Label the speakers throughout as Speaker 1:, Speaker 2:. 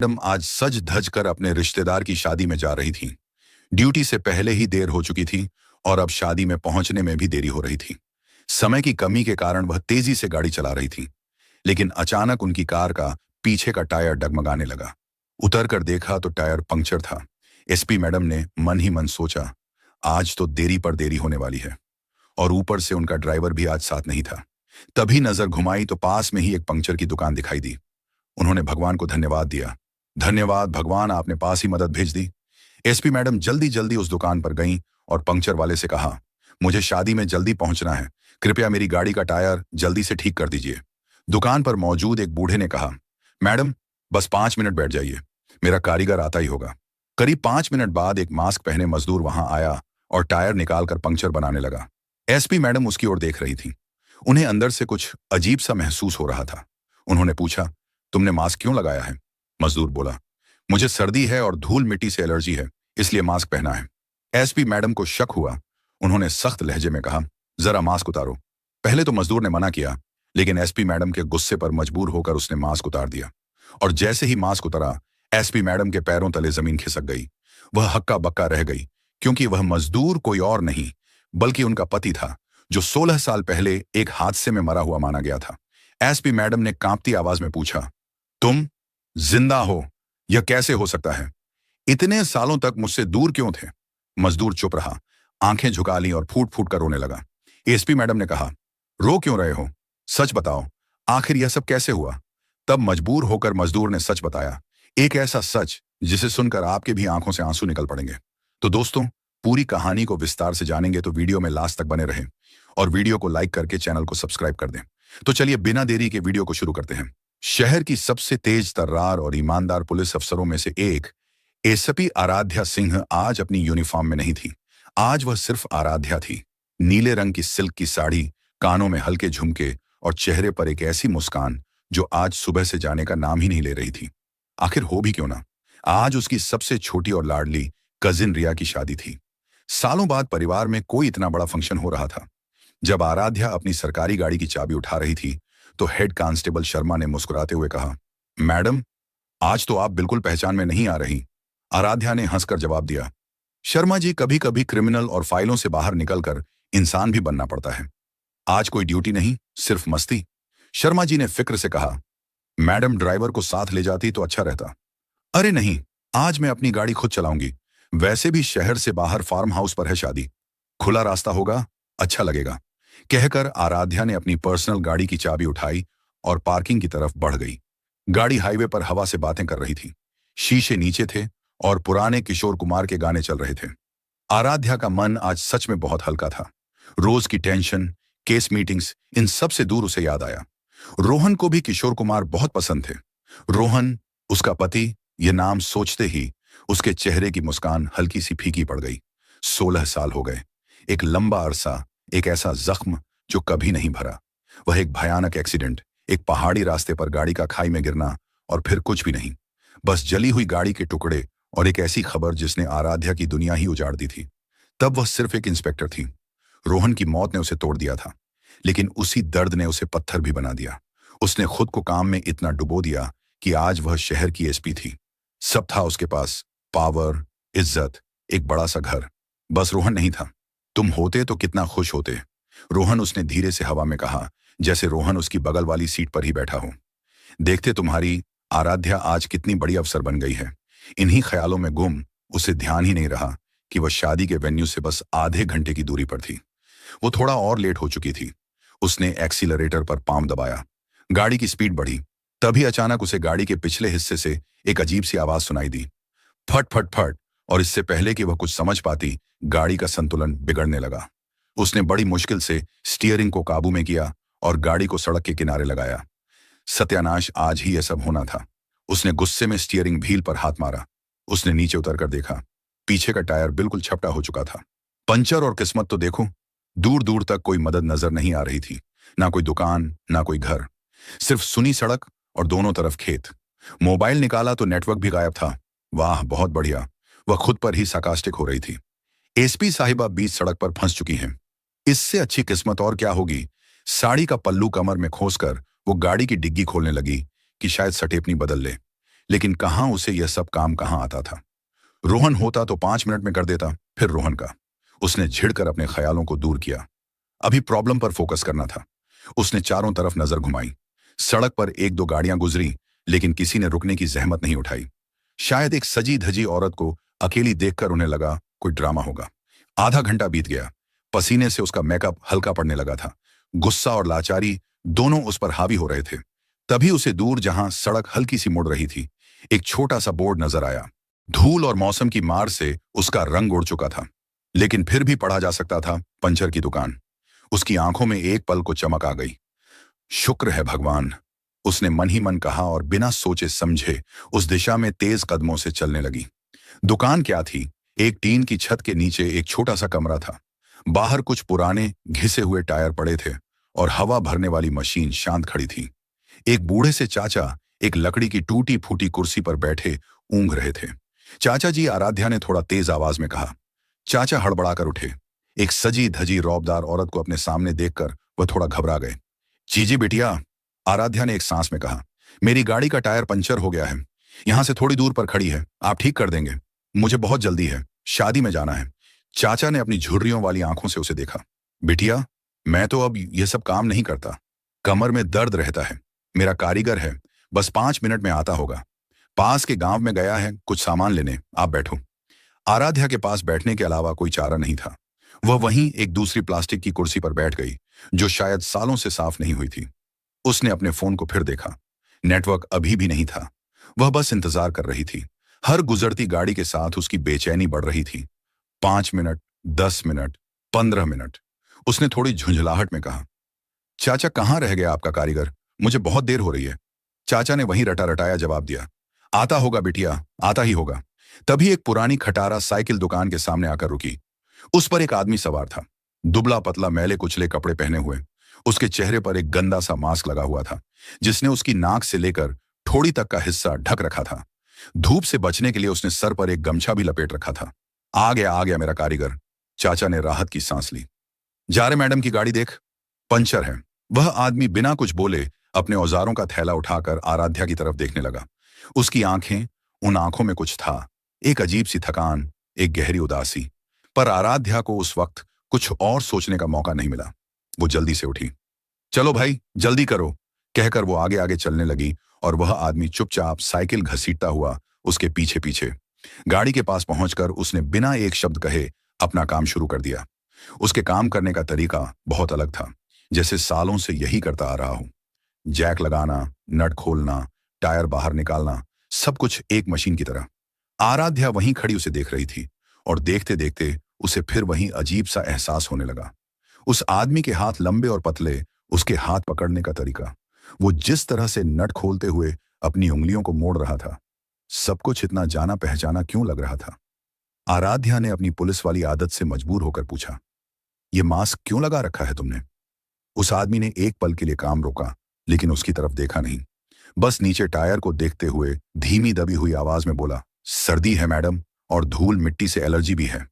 Speaker 1: Madam आज सज धज कर अपने रिश्तेदार की शादी में जा रही थी। ड्यूटी से पहले ही देर हो चुकी थी और अब शादी में पहुंचने में भी देरी हो रही थी। समय की कमी के कारण वह तेजी से गाड़ी चला रही थी, लेकिन अचानक उनकी कार का पीछे का टायर डगमगाने लगा। उतर कर देखा तो टायर पंक्चर था। एसपी मैडम ने मन ही मन सोचा, आज तो देरी पर देरी होने वाली है। और ऊपर से उनका ड्राइवर भी आज साथ नहीं था। तभी नजर घुमाई तो पास में ही एक पंक्चर की दुकान दिखाई दी। उन्होंने भगवान को धन्यवाद दिया। धन्यवाद भगवान, आपने पास ही मदद भेज दी। एसपी मैडम जल्दी जल्दी उस दुकान पर गईं और पंक्चर वाले से कहा, मुझे शादी में जल्दी पहुंचना है, कृपया मेरी गाड़ी का टायर जल्दी से ठीक कर दीजिए। दुकान पर मौजूद एक बूढ़े ने कहा, मैडम बस 5 मिनट बैठ जाइए, मेरा कारीगर आता ही होगा। करीब 5 मिनट बाद एक मास्क पहने मजदूर वहां आया और टायर निकालकर पंक्चर बनाने लगा। एसपी मैडम उसकी ओर देख रही थी। उन्हें अंदर से कुछ अजीब सा महसूस हो रहा था। उन्होंने पूछा, तुमने मास्क क्यों लगाया है? मजदूर बोला, मुझे सर्दी है और धूल मिट्टी से एलर्जी है, इसलिए मास्क पहना है। एसपी मैडम को शक हुआ। उन्होंने सख्त लहजे में कहा, जरा मास्क उतारो। पहले तो मजदूर ने मना किया, लेकिन एसपी मैडम के गुस्से पर मजबूर होकर उसने मास्क उतार दिया। और जैसे ही मास्क उतरा, एसपी मैडम के पैरों तले जमीन खिसक गई। वह हक्का बक्का रह गई, क्योंकि वह मजदूर कोई और नहीं बल्कि उनका पति था, जो 16 साल पहले एक हादसे में मरा हुआ माना गया था। एसपी मैडम ने कांपती आवाज में पूछा, तुम जिंदा हो? यह कैसे हो सकता है? इतने सालों तक मुझसे दूर क्यों थे? मजदूर चुप रहा, आंखें झुका ली और फूट फूट कर रोने लगा। एसपी मैडम ने कहा, रो क्यों रहे हो? सच बताओ, आखिर यह सब कैसे हुआ? तब मजबूर होकर मजदूर ने सच बताया, एक ऐसा सच जिसे सुनकर आपके भी आंखों से आंसू निकल पड़ेंगे। तो दोस्तों, पूरी कहानी को विस्तार से जानेंगे तो वीडियो में लास्ट तक बने रहें और वीडियो को लाइक करके चैनल को सब्सक्राइब कर दें। तो चलिए बिना देरी के वीडियो को शुरू करते हैं। शहर की सबसे तेज तर्रार और ईमानदार पुलिस अफसरों में से एक एसपी आराध्या सिंह आज अपनी यूनिफॉर्म में नहीं थी। आज वह सिर्फ आराध्या थी। नीले रंग की सिल्क की साड़ी, कानों में हल्के झुमके और चेहरे पर एक ऐसी मुस्कान जो आज सुबह से जाने का नाम ही नहीं ले रही थी। आखिर हो भी क्यों ना, आज उसकी सबसे छोटी और लाडली कजिन रिया की शादी थी। सालों बाद परिवार में कोई इतना बड़ा फंक्शन हो रहा था। जब आराध्या अपनी सरकारी गाड़ी की चाबी उठा रही थी तो हेड कांस्टेबल शर्मा ने मुस्कुराते हुए कहा, मैडम आज तो आप बिल्कुल पहचान में नहीं आ रही। आराध्या ने हंसकर जवाब दिया, शर्मा जी, कभी कभी क्रिमिनल और फाइलों से बाहर निकलकर इंसान भी बनना पड़ता है। आज कोई ड्यूटी नहीं, सिर्फ मस्ती। शर्मा जी ने फिक्र से कहा, मैडम ड्राइवर को साथ ले जाती तो अच्छा रहता। अरे नहीं, आज मैं अपनी गाड़ी खुद चलाऊंगी। वैसे भी शहर से बाहर फार्म हाउस पर है शादी, खुला रास्ता होगा, अच्छा लगेगा। कहकर आराध्या ने अपनी पर्सनल गाड़ी की चाबी उठाई और पार्किंग की तरफ बढ़ गई। गाड़ी हाईवे पर हवा से बातें कर रही थी। शीशे नीचे थे और पुराने किशोर कुमार के गाने चल रहे थे। आराध्या का मन आज सच में बहुत हल्का था। रोज की टेंशन, केस मीटिंग्स, इन सब से दूर उसे याद आया। रोहन को भी किशोर कुमार बहुत पसंद थे। रोहन, उसका पति, ये नाम सोचते ही उसके चेहरे की मुस्कान हल्की सी फीकी पड़ गई। 16 साल हो गए, एक लंबा अरसा, एक ऐसा जख्म जो कभी नहीं भरा। वह एक भयानक एक्सीडेंट, एक पहाड़ी रास्ते पर गाड़ी का खाई में गिरना और फिर कुछ भी नहीं, बस जली हुई गाड़ी के टुकड़े और एक ऐसी खबर जिसने आराध्या की दुनिया ही उजाड़ दी थी। तब वह सिर्फ एक इंस्पेक्टर थी। रोहन की मौत ने उसे तोड़ दिया था, लेकिन उसी दर्द ने उसे पत्थर भी बना दिया। उसने खुद को काम में इतना डुबो दिया कि आज वह शहर की एसपी थी। सब था उसके पास, पावर, इज्जत, एक बड़ा सा घर। बस रोहन नहीं था। तुम होते तो कितना खुश होते, रोहन, उसने धीरे से हवा में कहा, जैसे रोहन उसकी बगल वाली सीट पर ही बैठा हो। देखते तुम्हारी आराध्या आज कितनी बड़ी अफसर बन गई है। इन्हीं ख्यालों में गुम उसे ध्यान ही नहीं रहा कि वह शादी के वेन्यू से बस आधे घंटे की दूरी पर थी। वो थोड़ा और लेट हो चुकी थी। उसने एक्सीलरेटर पर पांव दबाया। गाड़ी की स्पीड बढ़ी। तभी अचानक उसे गाड़ी के पिछले हिस्से से एक अजीब सी आवाज सुनाई दी, फट फट फट। और इससे पहले कि वह कुछ समझ पाती, गाड़ी का संतुलन बिगड़ने लगा। उसने बड़ी मुश्किल से स्टीयरिंग को काबू में किया और गाड़ी को सड़क के किनारे लगाया। सत्यानाश, आज ही यह सब होना था। उसने गुस्से में स्टीयरिंग व्हील पर हाथ मारा। उसने नीचे उतरकर देखा, पीछे का टायर बिल्कुल छपटा हो चुका था। पंचर और किस्मत तो देखो, दूर दूर तक कोई मदद नजर नहीं आ रही थी। ना कोई दुकान, ना कोई घर, सिर्फ सुनी सड़क और दोनों तरफ खेत। मोबाइल निकाला तो नेटवर्क भी गायब था। वाह, बहुत बढ़िया। वह खुद पर ही साकास्टिक हो रही थी। एसपी साहिबा बीच सड़क पर फंस चुकी हैं। इससे अच्छी किस्मत और क्या होगी। साड़ी का पल्लू कमर में खोसकर वो गाड़ी की डिग्गी खोलने लगी कि शायद सटेपनी बदल ले, लेकिन कहाँ उसे यह सब काम कहाँ आता था। रोहन होता तो 5 मिनट में कर देता। फिर रोहन का। उसने झिड़कर अपने ख्यालों को दूर किया। अभी प्रॉब्लम पर फोकस करना था। उसने चारों तरफ नजर घुमाई। सड़क पर एक दो गाड़ियां गुजरी, लेकिन किसी ने रुकने की जहमत नहीं उठाई। शायद एक सजी धजी औरत को अकेली देखकर उन्हें लगा कोई ड्रामा होगा। आधा घंटा बीत गया। पसीने से उसका मेकअप हल्का पड़ने लगा था। गुस्सा और लाचारी दोनों उस पर हावी हो रहे थे। तभी उसे दूर, जहां सड़क हल्की सी मुड़ रही थी, एक छोटा सा बोर्ड नजर आया। धूल और मौसम की मार से उसका रंग उड़ चुका था, लेकिन फिर भी पढ़ा जा सकता था, पंचर की दुकान। उसकी आंखों में एक पल को चमक आ गई। शुक्र है भगवान, उसने मन ही मन कहा और बिना सोचे समझे उस दिशा में तेज कदमों से चलने लगी। दुकान क्या थी? एक टीन की छत के नीचे एक छोटा सा कमरा था। बाहर कुछ पुराने घिसे हुए टायर पड़े थे और हवा भरने वाली मशीन शांत खड़ी थी। एक बूढ़े से चाचा एक लकड़ी की टूटी फूटी कुर्सी पर बैठे ऊँघ रहे थे। चाचा जी, आराध्या ने थोड़ा तेज आवाज में कहा। चाचा हड़बड़ाकर उठे। एक सजी धजी रौबदार औरत को अपने सामने देखकर वह थोड़ा घबरा गए। जी बिटिया, आराध्या ने एक सांस में कहा। मेरी गाड़ी का टायर पंचर हो गया है, यहां से थोड़ी दूर पर खड़ी है, आप ठीक कर देंगे? मुझे बहुत जल्दी है, शादी में जाना है। चाचा ने अपनी झुर्रियों वाली आंखों से उसे देखा। बिटिया, मैं तो अब यह सब काम नहीं करता। कमर में दर्द रहता है। मेरा कारीगर है, बस 5 मिनट में आता होगा। पास के गांव में गया है कुछ सामान लेने, आप बैठो। आराध्या के पास बैठने के अलावा कोई चारा नहीं था। वह वहीं एक दूसरी प्लास्टिक की कुर्सी पर बैठ गई, जो शायद सालों से साफ नहीं हुई थी। उसने अपने फोन को फिर देखा। नेटवर्क अभी भी नहीं था। वह बस इंतजार कर रही थी। हर गुजरती गाड़ी के साथ उसकी बेचैनी बढ़ रही थी। 5 मिनट, 10 मिनट, 15 मिनट। उसने थोड़ी झुंझलाहट में कहा, चाचा कहाँ रह गया आपका कारीगर? मुझे बहुत देर हो रही है। चाचा ने वहीं रटा रटाया जवाब दिया, आता होगा बिटिया, आता ही होगा। तभी एक पुरानी खटारा साइकिल दुकान के सामने आकर रुकी। उस पर एक आदमी सवार था, दुबला पतला मैले कुचले कपड़े पहने हुए। उसके चेहरे पर एक गंदा सा मास्क लगा हुआ था, जिसने उसकी नाक से लेकर ठोड़ी तक का हिस्सा ढक रखा था। धूप से बचने के लिए उसने सर पर एक गमछा भी लपेट रखा था। आ गया मेरा कारीगर। चाचा ने राहत की सांस ली। जा रहे मैडम की गाड़ी देख, पंचर है। वह आदमी बिना कुछ बोले अपने औजारों का थैला उठाकर आराध्या की तरफ देखने लगा। उसकी आंखें, उन आंखों में कुछ था, एक अजीब सी थकान, एक गहरी उदासी। पर आराध्या को उस वक्त कुछ और सोचने का मौका नहीं मिला। वो जल्दी से उठी। चलो भाई, जल्दी करो, कहकर वो आगे आगे चलने लगी और वह आदमी चुपचाप साइकिल घसीटता हुआ उसके पीछे पीछे। गाड़ी के पास पहुंचकर उसने बिना एक शब्द कहे अपना काम शुरू कर दिया। उसके काम करने का तरीका बहुत अलग था, जैसे सालों से यही करता आ रहा हूं। जैक लगाना, नट खोलना, टायर बाहर निकालना, सब कुछ एक मशीन की तरह। आराध्या वहीं खड़ी उसे देख रही थी और देखते देखते उसे फिर वहीं अजीब सा एहसास होने लगा। उस आदमी के हाथ लंबे और पतले, उसके हाथ पकड़ने का तरीका, वो जिस तरह से नट खोलते हुए अपनी उंगलियों को मोड़ रहा था, सब कुछ इतना जाना पहचाना क्यों लग रहा था। आराध्या ने अपनी पुलिस वाली आदत से मजबूर होकर पूछा, ये मास्क क्यों लगा रखा है तुमने? उस आदमी ने एक पल के लिए काम रोका, लेकिन उसकी तरफ देखा नहीं। बस नीचे टायर को देखते हुए धीमी दबी हुई आवाज में बोला, सर्दी है मैडम, और धूल मिट्टी से एलर्जी भी है।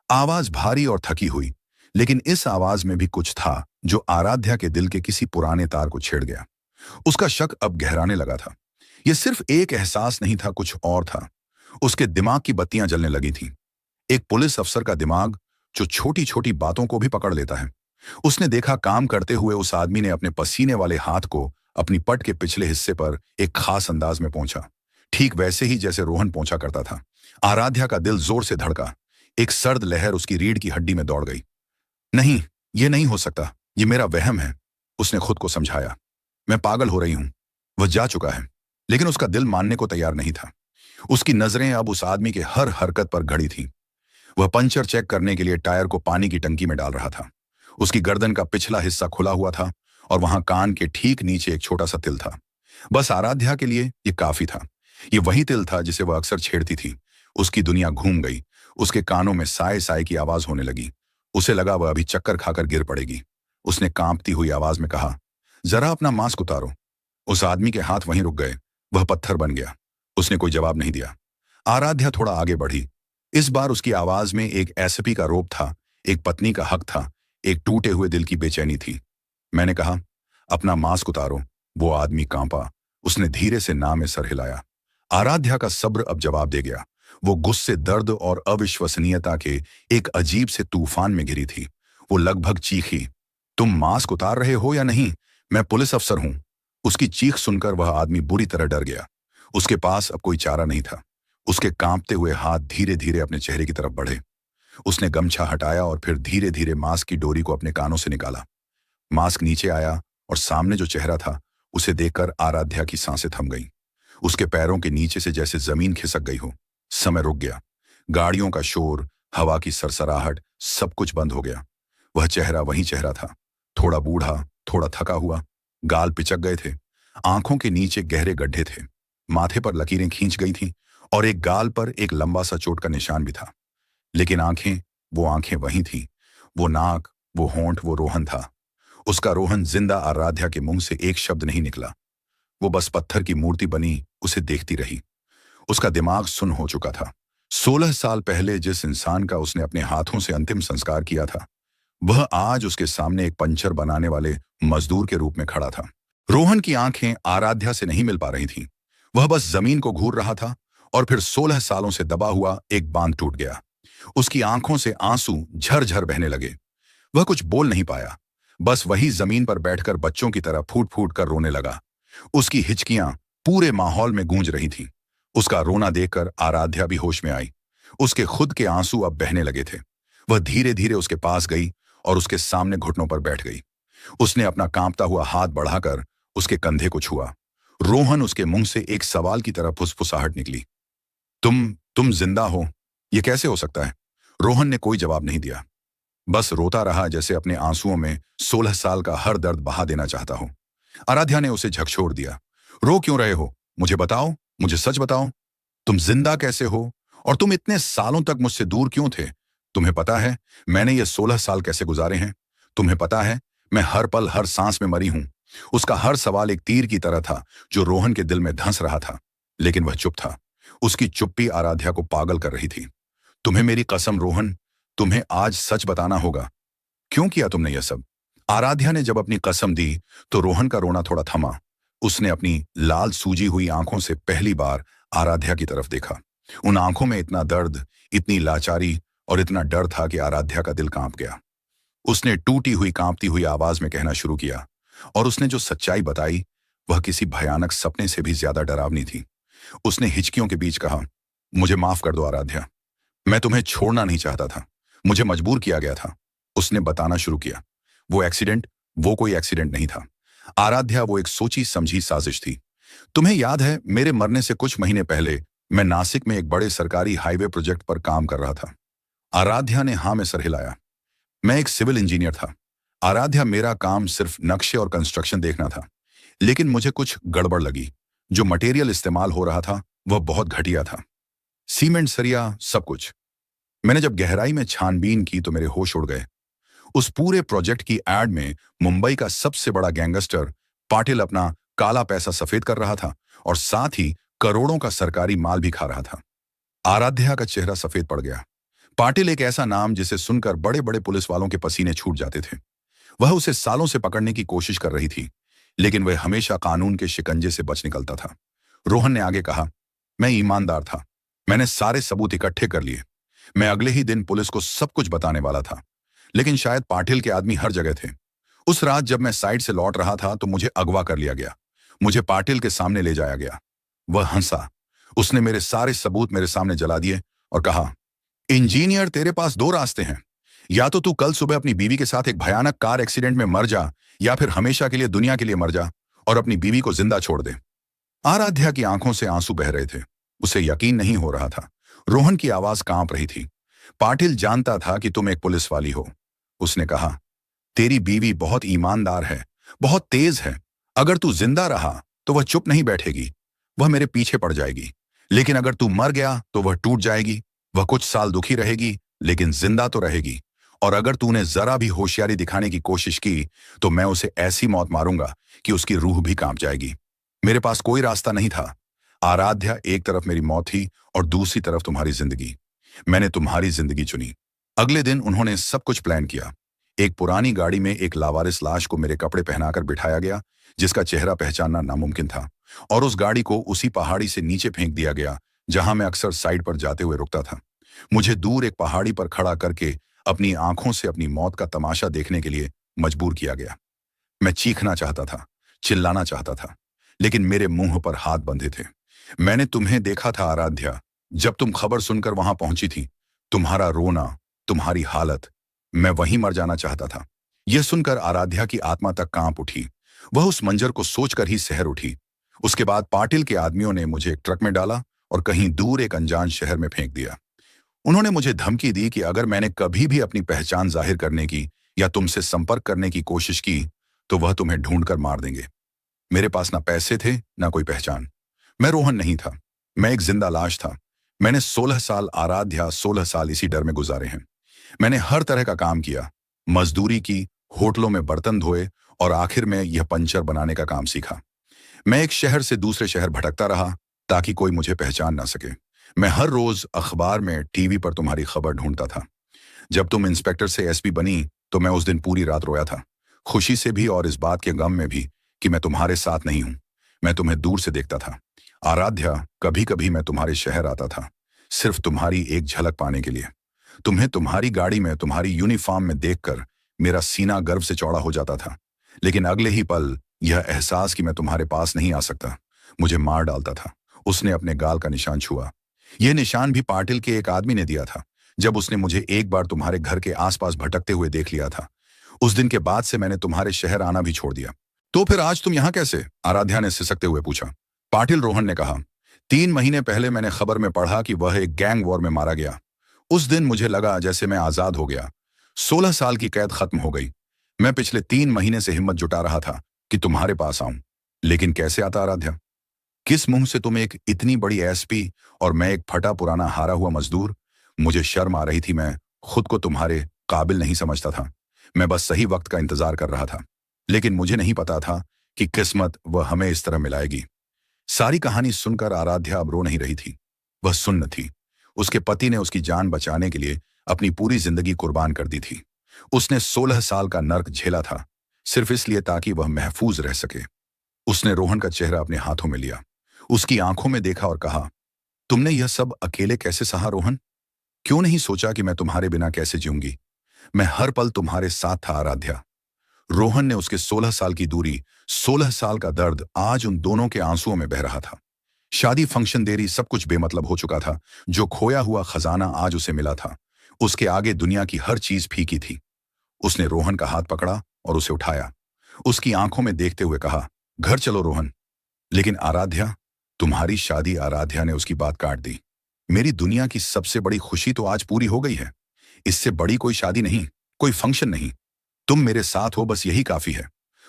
Speaker 1: आवाज भारी और थकी हुई, लेकिन इस आवाज में भी कुछ था जो आराध्या के दिल के किसी पुराने तार को छेड़ गया। उसका शक अब गहराने लगा था। यह सिर्फ एक एहसास नहीं था, कुछ और था। उसके दिमाग की बत्तियां जलने लगी थीं। एक पुलिस अफसर का दिमाग जो छोटी छोटी बातों को भी पकड़ लेता है। उसने देखा, काम करते हुए उस आदमी ने अपने पसीने वाले हाथ को अपनी पट के पिछले हिस्से पर एक खास अंदाज में पहुंचा, ठीक वैसे ही जैसे रोहन पहुंचा करता था। आराध्या का दिल जोर से धड़का। एक सर्द लहर उसकी रीढ़ की हड्डी में दौड़ गई। नहीं, ये नहीं हो सकता, ये मेरा वहम है, उसने खुद को समझाया। मैं पागल हो रही हूं। वह जा चुका है, लेकिन उसका दिल मानने को तैयार नहीं था। उसकी नजरें अब उस आदमी के हर हरकत पर गड़ी थीं। वह पंचर चेक करने के लिए टायर को पानी की टंकी में डाल रहा था। उसकी गर्दन का पिछला हिस्सा खुला हुआ था और वहां कान के ठीक नीचे एक छोटा सा तिल था। बस आराध्या के लिए यह काफी था। ये वही तिल था जिसे वह अक्सर छेड़ती थी। उसकी दुनिया घूम गई। उसके कानों में साए साए की आवाज होने लगी। उसे लगा वह अभी चक्कर खाकर गिर पड़ेगी। उसने कांपती हुई आवाज में कहा, जरा अपना मास्क उतारो। उस आदमी के हाथ वहीं रुक गए। वह पत्थर बन गया। उसने कोई जवाब नहीं दिया। आराध्या थोड़ा आगे बढ़ी। इस बार उसकी आवाज में एक एसपी का रोब था, एक पत्नी का हक था, एक टूटे हुए दिल की बेचैनी थी। मैंने कहा, अपना मास्क उतारो। वो आदमी कांपा। उसने धीरे से ना में सर हिलाया। आराध्या का सब्र अब जवाब दे गया। वो गुस्से, दर्द और अविश्वसनीयता के एक अजीब से तूफान में घिरी थी। वो लगभग चीखी, तुम मास्क उतार रहे हो या नहीं? मैं पुलिस अफसर हूं। उसकी चीख सुनकर वह आदमी बुरी तरह डर गया। उसके पास अब कोई चारा नहीं था। उसके कांपते हुए हाथ धीरे धीरे अपने चेहरे की तरफ बढ़े। उसने गमछा हटाया और फिर धीरे धीरे मास्क की डोरी को अपने कानों से निकाला। मास्क नीचे आया और सामने जो चेहरा था उसे देखकर आराध्या की सांसें थम गईं। उसके पैरों के नीचे से जैसे जमीन खिसक गई हो। समय रुक गया। गाड़ियों का शोर, हवा की सरसराहट, सब कुछ बंद हो गया। वह चेहरा वही चेहरा था, थोड़ा बूढ़ा, थोड़ा थका हुआ। गाल पिचक गए थे, आंखों के नीचे गहरे गड्ढे थे, माथे पर लकीरें खींच गई थीं और एक गाल पर एक लंबा सा चोट का निशान भी था। लेकिन वो आंखें वही थीं। वो नाक, वो होंठ, वो रोहन था। उसका रोहन जिंदा आराध्या के मुंह से एक शब्द नहीं निकला। वो बस पत्थर की मूर्ति बनी उसे देखती रही। उसका दिमाग सुन्न हो चुका था। 16 साल पहले जिस इंसान का उसने अपने हाथों से अंतिम संस्कार किया था, वह आज उसके सामने एक पंचर बनाने वाले मजदूर के रूप में खड़ा था। रोहन की आंखें आराध्या से नहीं मिल पा रही थीं। वह बस जमीन को घूर रहा था और फिर 16 सालों से दबा हुआ एक बांध टूट गया। उसकी आंखों से आंसू झरझर बहने लगे। वह कुछ बोल नहीं पाया, बस वही जमीन पर बैठकर बच्चों की तरह फूट फूट कर रोने लगा। उसकी हिचकियां पूरे माहौल में गूंज रही थीं। उसका रोना देखकर आराध्या भी होश में आई। उसके खुद के आंसू अब बहने लगे थे। वह धीरे धीरे उसके पास गई और उसके सामने घुटनों पर बैठ गई। उसने अपना कांपता हुआ हाथ बढ़ाकर उसके कंधे को छुआ। रोहन, उसके मुंह से एक सवाल की तरह फुसफुसाहट निकली, तुम जिंदा हो? यह कैसे हो सकता है? रोहन ने कोई जवाब नहीं दिया, बस रोता रहा जैसे अपने आंसुओं में 16 साल का हर दर्द बहा देना चाहता हो। आराध्या ने उसे झकझोर दिया, रो क्यों रहे हो? मुझे बताओ, मुझे सच बताओ। तुम जिंदा कैसे हो? और तुम इतने सालों तक मुझसे दूर क्यों थे? तुम्हें पता है मैंने ये 16 साल कैसे गुजारे हैं? तुम्हें पता है मैं हर पल, हर सांस में मरी हूं? उसका हर सवाल एक तीर की तरह था जो रोहन के दिल में धंस रहा था। लेकिन वह चुप था। उसकी चुप्पी आराध्या को पागल कर रही थी। तुम्हें मेरी कसम रोहन, तुम्हें आज सच बताना होगा। क्यों किया तुमने यह सब? आराध्या ने जब अपनी कसम दी तो रोहन का रोना थोड़ा थमा। उसने अपनी लाल सूजी हुई आंखों से पहली बार आराध्या की तरफ देखा। उन आंखों में इतना दर्द, इतनी लाचारी और इतना डर था कि आराध्या का दिल कांप गया। उसने टूटी हुई, कांपती हुई आवाज में कहना शुरू किया, और उसने जो सच्चाई बताई वह किसी भयानक सपने से भी ज्यादा डरावनी थी। उसने हिचकियों के बीच कहा, मुझे माफ कर दो आराध्या, मैं तुम्हें छोड़ना नहीं चाहता था, मुझे मजबूर किया गया था। उसने बताना शुरू किया, वो कोई एक्सीडेंट नहीं था आराध्या, वो एक सोची समझी साजिश थी। तुम्हें याद है मेरे मरने से कुछ महीने पहले मैं नासिक में एक बड़े सरकारी हाईवे प्रोजेक्ट पर काम कर रहा था। आराध्या ने हाँ में सर हिलाया। मैं एक सिविल इंजीनियर था आराध्या, मेरा काम सिर्फ नक्शे और कंस्ट्रक्शन देखना था। लेकिन मुझे कुछ गड़बड़ लगी। जो मटेरियल इस्तेमाल हो रहा था वह बहुत घटिया था, सीमेंट, सरिया, सब कुछ। मैंने जब गहराई में छानबीन की तो मेरे होश उड़ गए। उस पूरे प्रोजेक्ट की एड में मुंबई का सबसे बड़ा गैंगस्टर पाटिल अपना काला पैसा सफेद कर रहा था और साथ ही करोड़ों का सरकारी माल भी खा रहा था। आराध्या का चेहरा सफेद पड़ गया। पाटिल एक ऐसा नाम जिसे सुनकर बड़े बड़े पुलिस वालों के पसीने छूट जाते थे। वह उसे सालों से पकड़ने की कोशिश कर रही थी, लेकिन वह हमेशा कानून के शिकंजे से बच निकलता था। रोहन ने आगे कहा, मैं ईमानदार था, मैंने सारे सबूत इकट्ठे कर लिए। मैं अगले ही दिन पुलिस को सब कुछ बताने वाला था, लेकिन शायद पाटिल के आदमी हर जगह थे। उस रात जब मैं साइड से लौट रहा था तो मुझे अगवा कर लिया गया। मुझे पाटिल के सामने ले जाया गया। वह हंसा। उसने मेरे सारे सबूत मेरे सामने जला दिए और कहा, इंजीनियर, तेरे पास दो रास्ते हैं, या तो तू कल सुबह अपनी बीवी के साथ एक भयानक कार एक्सीडेंट में मर जा, या फिर हमेशा के लिए दुनिया के लिए मर जा और अपनी बीवी को जिंदा छोड़ दे। आराध्या की आंखों से आंसू बह रहे थे। उसे यकीन नहीं हो रहा था। रोहन की आवाज कांप रही थी। पाटिल जानता था कि तुम एक पुलिस वाली हो। उसने कहा, तेरी बीवी बहुत ईमानदार है, बहुत तेज है। अगर तू जिंदा रहा तो वह चुप नहीं बैठेगी, वह मेरे पीछे पड़ जाएगी। लेकिन अगर तू मर गया तो वह टूट जाएगी। वह कुछ साल दुखी रहेगी लेकिन जिंदा तो रहेगी। और अगर तूने जरा भी होशियारी दिखाने की कोशिश की तो मैं उसे ऐसी मौत मारूंगा कि उसकी रूह भी कांप जाएगी। मेरे पास कोई रास्ता नहीं था आराध्या, एक तरफ मेरी मौत थी और दूसरी तरफ तुम्हारी जिंदगी। मैंने तुम्हारी जिंदगी चुनी। अगले दिन उन्होंने सब कुछ प्लान किया। एक पुरानी गाड़ी में एक लावारिस लाश को मेरे कपड़े पहनाकर बिठाया गया, जिसका चेहरा पहचानना नामुमकिन था, और उस गाड़ी को उसी पहाड़ी से नीचे फेंक दिया गया जहां मैं अक्सर साइड पर जाते हुए रुकता था। मुझे दूर एक पहाड़ी पर खड़ा करके अपनी आंखों से अपनी मौत का तमाशा देखने के लिए मजबूर किया गया। मैं चीखना चाहता था, चिल्लाना चाहता था, लेकिन मेरे मुंह पर हाथ बंधे थे। मैंने तुम्हें देखा था आराध्या, जब तुम खबर सुनकर वहां पहुंची थी। तुम्हारा रोना, तुम्हारी हालत, मैं वहीं मर जाना चाहता था। यह सुनकर आराध्या की आत्मा तक कांप उठी। वह उस मंजर को सोचकर ही सहर उठी। उसके बाद पाटिल के आदमियों ने मुझे एक ट्रक में डाला और कहीं दूर एक अनजान शहर में फेंक दिया। उन्होंने मुझे धमकी दी कि अगर मैंने कभी भी अपनी पहचान जाहिर करने की या तुमसे संपर्क करने की कोशिश की तो वह तुम्हें ढूंढकर मार देंगे। मेरे पास ना पैसे थे, ना कोई पहचान। मैं रोहन नहीं था, मैं एक जिंदा लाश था। मैंने 16 साल आराध्या, 16 साल इसी डर में गुजारे हैं। मैंने हर तरह का काम किया, मजदूरी की, होटलों में बर्तन धोए और आखिर में यह पंचर बनाने का काम सीखा। मैं एक शहर से दूसरे शहर भटकता रहा ताकि कोई मुझे पहचान ना सके। मैं हर रोज अखबार में, टीवी पर तुम्हारी खबर ढूंढता था। जब तुम इंस्पेक्टर से एसपी बनी तो मैं उस दिन पूरी रात रोया था, खुशी से भी और इस बात के गम में भी कि मैं तुम्हारे साथ नहीं हूं। मैं तुम्हें दूर से देखता था आराध्या। कभी कभी मैं तुम्हारे शहर आता था, सिर्फ तुम्हारी एक झलक पाने के लिए। तुम्हें तुम्हारी गाड़ी में, तुम्हारी यूनिफॉर्म में देखकर मेरा सीना गर्व से चौड़ा हो जाता था। लेकिन अगले ही पल यह एहसास कि मैं तुम्हारे पास नहीं आ सकता मुझे मार डालता था। उसने अपने गाल का निशान छुआ। यह निशान भी पाटिल के एक आदमी ने दिया था जब उसने मुझे एक बार तुम्हारे घर के आसपास भटकते हुए देख लिया था। उस दिन के बाद से मैंने तुम्हारे शहर आना भी छोड़ दिया। तो फिर आज तुम यहां कैसे? आराध्या ने सिसकते हुए पूछा। पाटिल रोहन ने कहा, 3 महीने पहले मैंने खबर में पढ़ा कि वह एक गैंग वॉर में मारा गया। उस दिन मुझे लगा जैसे मैं आजाद हो गया। 16 साल की कैद खत्म हो गई। मैं पिछले 3 महीने से हिम्मत जुटा रहा था कि तुम्हारे पास आऊं। लेकिन कैसे आता आराध्या? किस मुंह से तुम एक इतनी बड़ी एसपी और मैं एक फटा पुराना हारा हुआ मजदूर? मुझे शर्म आ रही थी। मैं खुद को तुम्हारे काबिल नहीं समझता था। मैं बस सही वक्त का इंतजार कर रहा था, लेकिन मुझे नहीं पता था कि किस्मत वह हमें इस तरह मिलाएगी। सारी कहानी सुनकर आराध्या अब रो नहीं रही थी, वह सुन्न थी। उसके पति ने उसकी जान बचाने के लिए अपनी पूरी जिंदगी कुर्बान कर दी थी। उसने 16 साल का नर्क झेला था, सिर्फ इसलिए ताकि वह महफूज रह सके। उसने रोहन का चेहरा अपने हाथों में लिया, उसकी आंखों में देखा और कहा, तुमने यह सब अकेले कैसे सहा रोहन? क्यों नहीं सोचा कि मैं तुम्हारे बिना कैसे जीऊंगी? मैं हर पल तुम्हारे साथ था आराध्या। रोहन ने उसके 16 साल की दूरी, 16 साल का दर्द आज उन दोनों के आंसुओं में बह रहा था। शादी, फंक्शन, देरी, सब कुछ बेमतलब हो चुका था। जो खोया हुआ खजाना आज उसे मिला था, उसके आगे दुनिया की हर चीज फीकी थी। उसने रोहन का हाथ पकड़ा और उसे उठाया, उसकी आंखों में देखते हुए कहा, घर चलो रोहन। लेकिन आराध्या, तुम्हारी शादी। आराध्या ने उसकी बात काट दी। मेरी दुनिया की सबसे बड़ी खुशी तो आज पूरी हो गई है। इससे बड़ी कोई शादी नहीं, कोई फंक्शन नहीं। तुम मेरे साथ हो, बस यही काफी है।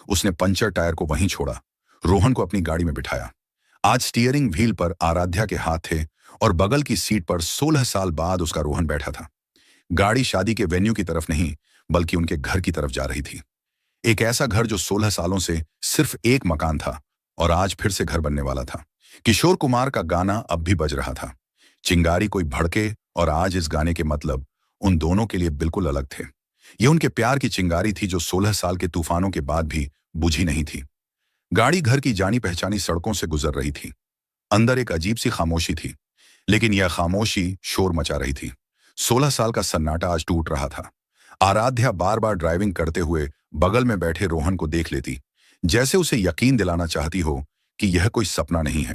Speaker 1: उसने पंचर टायर को वहीं छोड़ा, रोहन को अपनी गाड़ी में बिठाया। आज स्टीयरिंग व्हील पर आराध्या के हाथ थे और बगल की सीट पर 16 साल बाद उसका रोहन बैठा था। गाड़ी शादी के वेन्यू की तरफ नहीं, बल्कि उनके घर की तरफ जा रही थी। एक ऐसा घर जो 16 सालों से सिर्फ एक मकान था और आज फिर से घर बनने वाला था। किशोर कुमार का गाना अब भी बज रहा था, चिंगारी कोई भड़के, और आज इस गाने के मतलब उन दोनों के लिए बिल्कुल अलग थे। ये उनके प्यार की चिंगारी थी जो 16 साल के तूफानों के बाद भी बुझी नहीं थी। गाड़ी घर की जानी पहचानी सड़कों से गुजर रही थी। अंदर एक अजीब सी खामोशी थी, लेकिन यह खामोशी शोर मचा रही थी। 16 साल का सन्नाटा आज टूट रहा था। आराध्या बार बार ड्राइविंग करते हुए बगल में बैठे रोहन को देख लेती, जैसे उसे यकीन दिलाना चाहती हो कि यह कोई सपना नहीं है।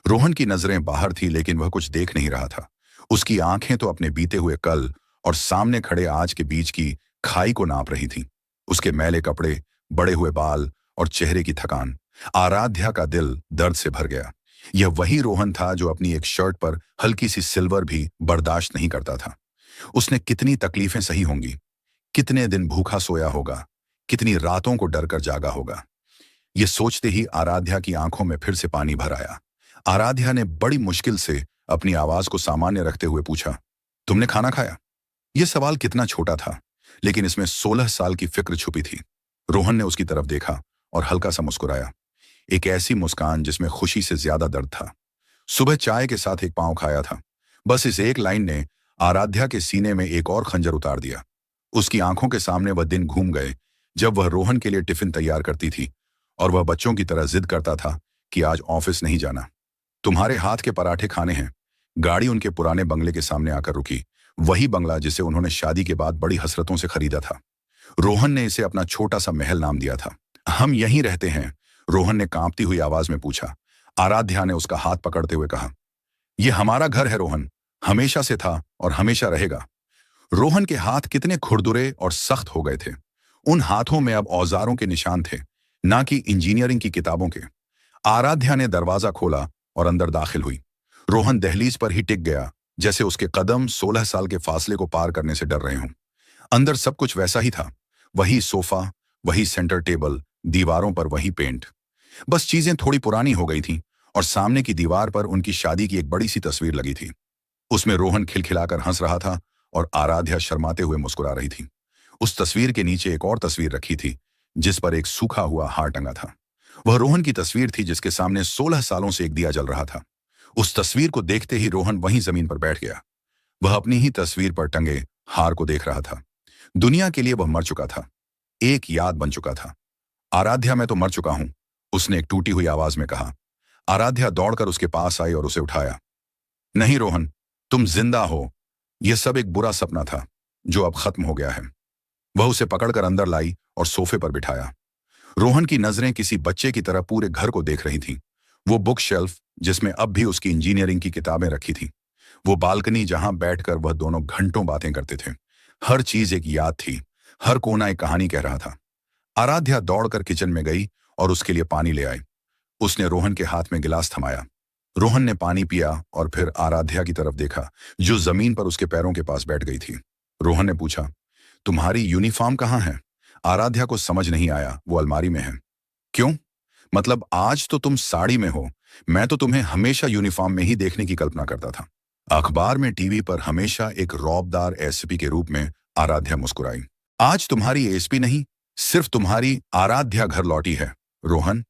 Speaker 1: रोहन की नजरें बाहर थी, लेकिन वह कुछ देख नहीं रहा था। उसकी आंखें तो अपने बीते हुए कल और सामने खड़े आज के बीच की खाई को नाप रही थीं। उसके मैले कपड़े, बड़े हुए बाल और चेहरे की थकान। आराध्या का दिल दर्द से भर गया। यह वही रोहन था जो अपनी एक शर्ट पर हल्की सी सिल्वर भी बर्दाश्त नहीं करता था। उसने कितनी तकलीफें सही होंगी, कितने दिन भूखा सोया होगा, कितनी रातों को डर कर जागा होगा। ये सोचते ही आराध्या की आंखों में फिर से पानी भर आया। आराध्या ने बड़ी मुश्किल से अपनी आवाज को सामान्य रखते हुए पूछा, तुमने खाना खाया? यह सवाल कितना छोटा था, लेकिन इसमें 16 साल की फिक्र छुपी थी। रोहन ने उसकी तरफ देखा और हल्का सा मुस्कुराया, एक ऐसी मुस्कान जिसमें खुशी से ज्यादा दर्द था। सुबह चाय के साथ एक पांव खाया था। बस इस एक लाइन ने आराध्या के सीने में एक और खंजर उतार दिया। उसकी आंखों के सामने वह दिन घूम गए जब वह रोहन के लिए टिफिन तैयार करती थी और वह बच्चों की तरह जिद करता था कि आज ऑफिस नहीं जाना, तुम्हारे हाथ के पराठे खाने हैं। गाड़ी उनके पुराने बंगले के सामने आकर रुकी, वही बंगला जिसे उन्होंने शादी के बाद बड़ी हसरतों से खरीदा था। रोहन ने इसे अपना छोटा सा महल नाम दिया था। हम यहीं रहते हैं? रोहन ने कांपती हुई आवाज में पूछा। आराध्या ने उसका हाथ पकड़ते हुए कहा, यह हमारा घर है रोहन, हमेशा से था और हमेशा रहेगा। रोहन के हाथ कितने खुरदुरे और सख्त हो गए थे। उन हाथों में अब औजारों के निशान थे, ना कि इंजीनियरिंग की किताबों के। आराध्या ने दरवाजा खोला और अंदर दाखिल हुई। रोहन दहलीज पर ही टिक गया, जैसे उसके कदम 16 साल के फासले को पार करने से डर रहे हों। अंदर सब कुछ वैसा ही था, वही सोफा, वही सेंटर टेबल, दीवारों पर वही पेंट। बस चीजें थोड़ी पुरानी हो गई थीं और सामने की दीवार पर उनकी शादी की एक बड़ी सी तस्वीर लगी थी। उसमें रोहन खिलखिलाकर हंस रहा था और आराध्या शर्माते हुए मुस्कुरा रही थी। उस तस्वीर के नीचे एक और तस्वीर रखी थी, जिस पर एक सूखा हुआ हार टंगा था। वह रोहन की तस्वीर थी, जिसके सामने 16 सालों से एक दिया जल रहा था। उस तस्वीर को देखते ही रोहन वहीं जमीन पर बैठ गया। वह अपनी ही तस्वीर पर टंगे हार को देख रहा था। दुनिया के लिए वह मर चुका था, एक याद बन चुका था। आराध्या, मैं तो मर चुका हूं, उसने एक टूटी हुई आवाज में कहा। आराध्या दौड़कर उसके पास आई और उसे उठाया। नहीं रोहन, तुम जिंदा हो। यह सब एक बुरा सपना था जो अब खत्म हो गया है। वह उसे पकड़कर अंदर लाई और सोफे पर बिठाया। रोहन की नजरें किसी बच्चे की तरह पूरे घर को देख रही थीं। वो बुक शेल्फ जिसमें अब भी उसकी इंजीनियरिंग की किताबें रखी थीं, वो बालकनी जहां बैठकर वह दोनों घंटों बातें करते थे। हर चीज एक याद थी, हर कोना एक कहानी कह रहा था। आराध्या दौड़कर किचन में गई और उसके लिए पानी ले आई। उसने रोहन के हाथ में गिलास थमाया। रोहन ने पानी पिया और फिर आराध्या की तरफ देखा, जो जमीन पर उसके पैरों के पास बैठ गई थी। रोहन ने पूछा, तुम्हारी यूनिफॉर्म कहाँ है? आराध्या को समझ नहीं आया। वो अलमारी में है। क्यों? मतलब आज तो तुम साड़ी में हो, मैं तो तुम्हें हमेशा यूनिफॉर्म में ही देखने की कल्पना करता था। अखबार में, टीवी पर हमेशा एक रौबदार एसपी के रूप में। आराध्या मुस्कुराई। आज तुम्हारी एसपी नहीं, सिर्फ तुम्हारी आराध्या घर लौटी है रोहन।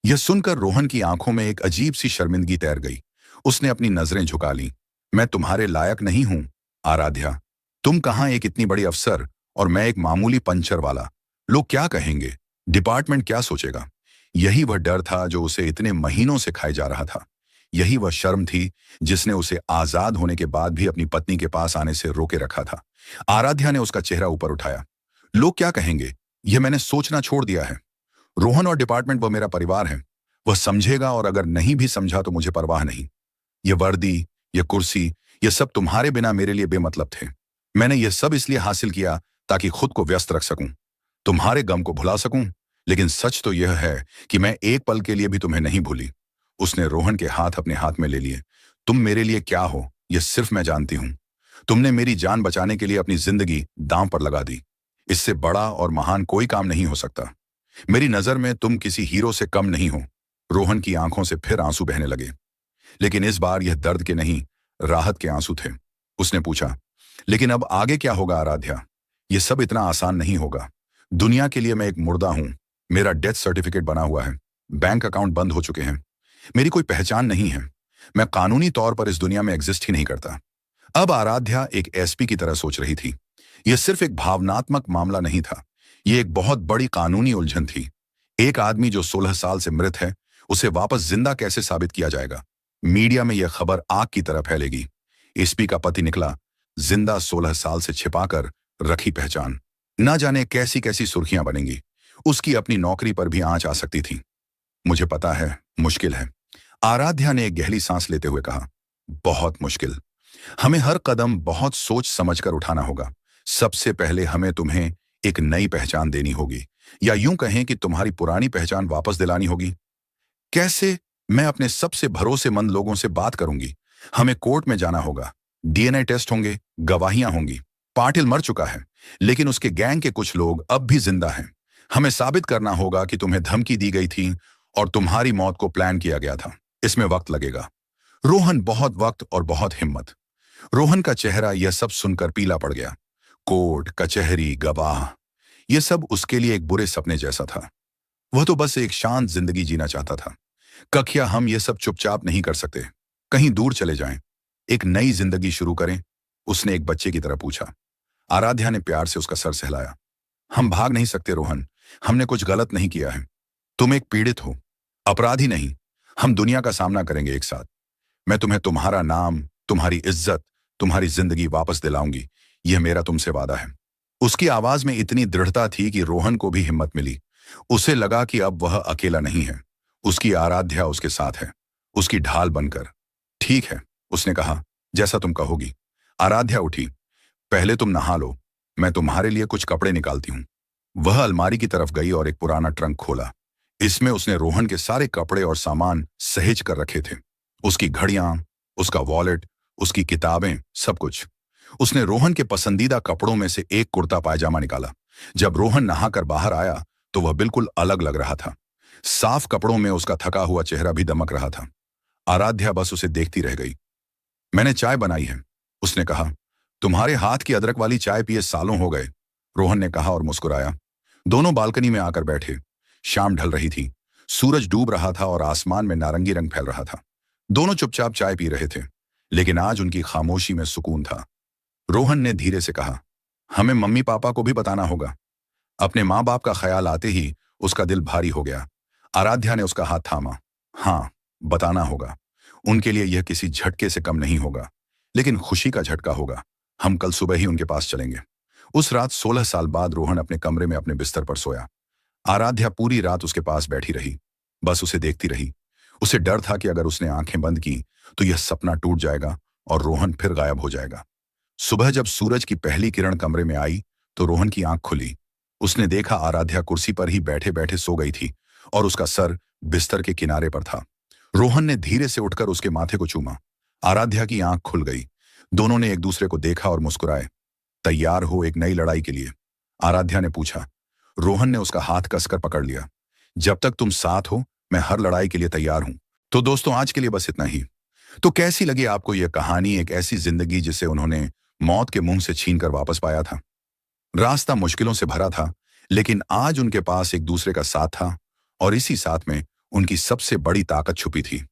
Speaker 1: यह सुनकर रोहन की आंखों में एक अजीब सी शर्मिंदगी तैर गई। उसने अपनी नजरें झुका ली। मैं तुम्हारे लायक नहीं हूं आराध्या। तुम कहां एक इतनी बड़ी अफसर और मैं एक मामूली पंचर वाला। लोग क्या कहेंगे? डिपार्टमेंट क्या सोचेगा? यही वह डर था जो उसे इतने महीनों से खाए जा रहा था। यही वह शर्म थी जिसने उसे आजाद होने के बाद भी अपनी पत्नी के पास आने से रोके रखा था। आराध्या ने उसका चेहरा ऊपर उठाया। लोग क्या कहेंगे, यह मैंने सोचना छोड़ दिया है। रोहन और डिपार्टमेंट वो मेरा परिवार है। वह समझेगा और अगर नहीं भी समझा तो मुझे परवाह नहीं। यह वर्दी, यह कुर्सी, यह सब तुम्हारे बिना मेरे लिए बेमतलब थे। मैंने यह सब इसलिए हासिल किया ताकि खुद को व्यस्त रख सकूं, तुम्हारे गम को भुला सकूं। लेकिन सच तो यह है कि मैं एक पल के लिए भी तुम्हें नहीं भूली। उसने रोहन के हाथ अपने हाथ में ले लिए। तुम मेरे लिए क्या हो, यह सिर्फ मैं जानती हूं। तुमने मेरी जान बचाने के लिए अपनी जिंदगी दांव पर लगा दी। इससे बड़ा और महान कोई काम नहीं हो सकता। मेरी नजर में तुम किसी हीरो से कम नहीं हो। रोहन की आंखों से फिर आंसू बहने लगे, लेकिन इस बार यह दर्द के नहीं, राहत के आंसू थे। उसने पूछा, लेकिन अब आगे क्या होगा आराध्या? यह सब इतना आसान नहीं होगा। दुनिया के लिए मैं एक मुर्दा हूं। मेरा डेथ सर्टिफिकेट बना हुआ है, बैंक अकाउंट बंद हो चुके हैं, मेरी कोई पहचान नहीं है। मैं कानूनी तौर पर इस दुनिया में एग्जिस्ट ही नहीं करता। अब आराध्या एक एसपी की तरह सोच रही थी। यह सिर्फ एक भावनात्मक मामला नहीं था, यह एक बहुत बड़ी कानूनी उलझन थी। एक आदमी जो 16 साल से मृत है, उसे वापस जिंदा कैसे साबित किया जाएगा? मीडिया में यह खबर आग की तरह फैलेगी। एसपी का पति निकला, जिंदा 16 साल से छिपाकर रखी पहचान। न जाने कैसी कैसी सुर्खियां बनेंगी। उसकी अपनी नौकरी पर भी आंच आ सकती थी। मुझे पता है, मुश्किल है। आराध्या ने एक गहरी सांस लेते हुए कहा, बहुत मुश्किल। हमें हर कदम बहुत सोच समझकर उठाना होगा। सबसे पहले हमें तुम्हें एक नई पहचान देनी होगी, या यूं कहें कि तुम्हारी पुरानी पहचान वापस दिलानी होगी। कैसे? मैं अपने सबसे भरोसेमंद लोगों से बात करूंगी। हमें कोर्ट में जाना होगा, डीएनए टेस्ट होंगे, गवाहियां होंगी। पाटिल मर चुका है, लेकिन उसके गैंग के कुछ लोग अब भी जिंदा हैं। हमें साबित करना होगा कि तुम्हें धमकी दी गई थी और तुम्हारी मौत को प्लान किया गया था। इसमें वक्त लगेगा रोहन, बहुत वक्त और बहुत हिम्मत। रोहन का चेहरा यह सब सुनकर पीला पड़ गया। कोर्ट, कचहरी, गवाह, यह सब उसके लिए एक बुरे सपने जैसा था। वह तो बस एक शांत जिंदगी जीना चाहता था। कख्या, हम ये सब चुपचाप नहीं कर सकते। कहीं दूर चले जाएं, एक नई जिंदगी शुरू करें, उसने एक बच्चे की तरह पूछा। आराध्या ने प्यार से उसका सर सहलाया। हम भाग नहीं सकते रोहन, हमने कुछ गलत नहीं किया है। तुम एक पीड़ित हो, अपराधी नहीं। हम दुनिया का सामना करेंगे एक साथ। मैं तुम्हें तुम्हारा नाम, तुम्हारी इज्जत, तुम्हारी जिंदगी वापस दिलाऊंगी। यह मेरा तुमसे वादा है। उसकी आवाज में इतनी दृढ़ता थी कि रोहन को भी हिम्मत मिली। उसे लगा कि अब वह अकेला नहीं है। उसकी आराध्या उसके साथ है, उसकी ढाल बनकर। ठीक है, उसने कहा, जैसा तुम कहोगी। आराध्या उठी। पहले तुम नहा लो, मैं तुम्हारे लिए कुछ कपड़े निकालती हूं। वह अलमारी की तरफ गई और एक पुराना ट्रंक खोला। इसमें उसने रोहन के सारे कपड़े और सामान सहेज कर रखे थे। उसकी घड़ियां, उसका वॉलेट, उसकी किताबें, सब कुछ। उसने रोहन के पसंदीदा कपड़ों में से एक कुर्ता पायजामा निकाला। जब रोहन नहाकर बाहर आया तो वह बिल्कुल अलग लग रहा था। साफ कपड़ों में उसका थका हुआ चेहरा भी दमक रहा था। आराध्या बस उसे देखती रह गई। मैंने चाय बनाई है, उसने कहा। तुम्हारे हाथ की अदरक वाली चाय पिए सालों हो गए, रोहन ने कहा और मुस्कुराया। दोनों बालकनी में आकर बैठे। शाम ढल रही थी, सूरज डूब रहा था और आसमान में नारंगी रंग फैल रहा था। दोनों चुपचाप चाय पी रहे थे, लेकिन आज उनकी खामोशी में सुकून था। रोहन ने धीरे से कहा, हमें मम्मी पापा को भी बताना होगा। अपने माँ बाप का ख्याल आते ही उसका दिल भारी हो गया। आराध्या ने उसका हाथ थामा। हाँ, बताना होगा। उनके लिए यह किसी झटके से कम नहीं होगा, लेकिन खुशी का झटका होगा। हम कल सुबह ही उनके पास चलेंगे। उस रात 16 साल बाद रोहन अपने कमरे में अपने बिस्तर पर सोया। आराध्या पूरी रात उसके पास बैठी रही, बस उसे देखती रही। उसे डर था कि अगर उसने आंखें बंद की तो यह सपना टूट जाएगा और रोहन फिर गायब हो जाएगा। सुबह जब सूरज की पहली किरण कमरे में आई तो रोहन की आंख खुली। उसने देखा आराध्या कुर्सी पर ही बैठे बैठे सो गई थी और उसका सर बिस्तर के किनारे पर था। रोहन ने धीरे से उठकर उसके माथे को चूमा। आराध्या की आंख खुल गई। दोनों ने एक दूसरे को देखा और मुस्कुराए। तैयार हो एक नई लड़ाई के लिए? आराध्या ने पूछा। रोहन ने उसका हाथ कसकर पकड़ लिया। जब तक तुम साथ हो मैं हर लड़ाई के लिए तैयार हूं। तो दोस्तों, आज के लिए बस इतना ही। तो कैसी लगी आपको यह कहानी, एक ऐसी जिंदगी जिसे उन्होंने मौत के मुंह से छीनकर वापस पाया था। रास्ता मुश्किलों से भरा था, लेकिन आज उनके पास एक दूसरे का साथ था और इसी साथ में उनकी सबसे बड़ी ताकत छुपी थी।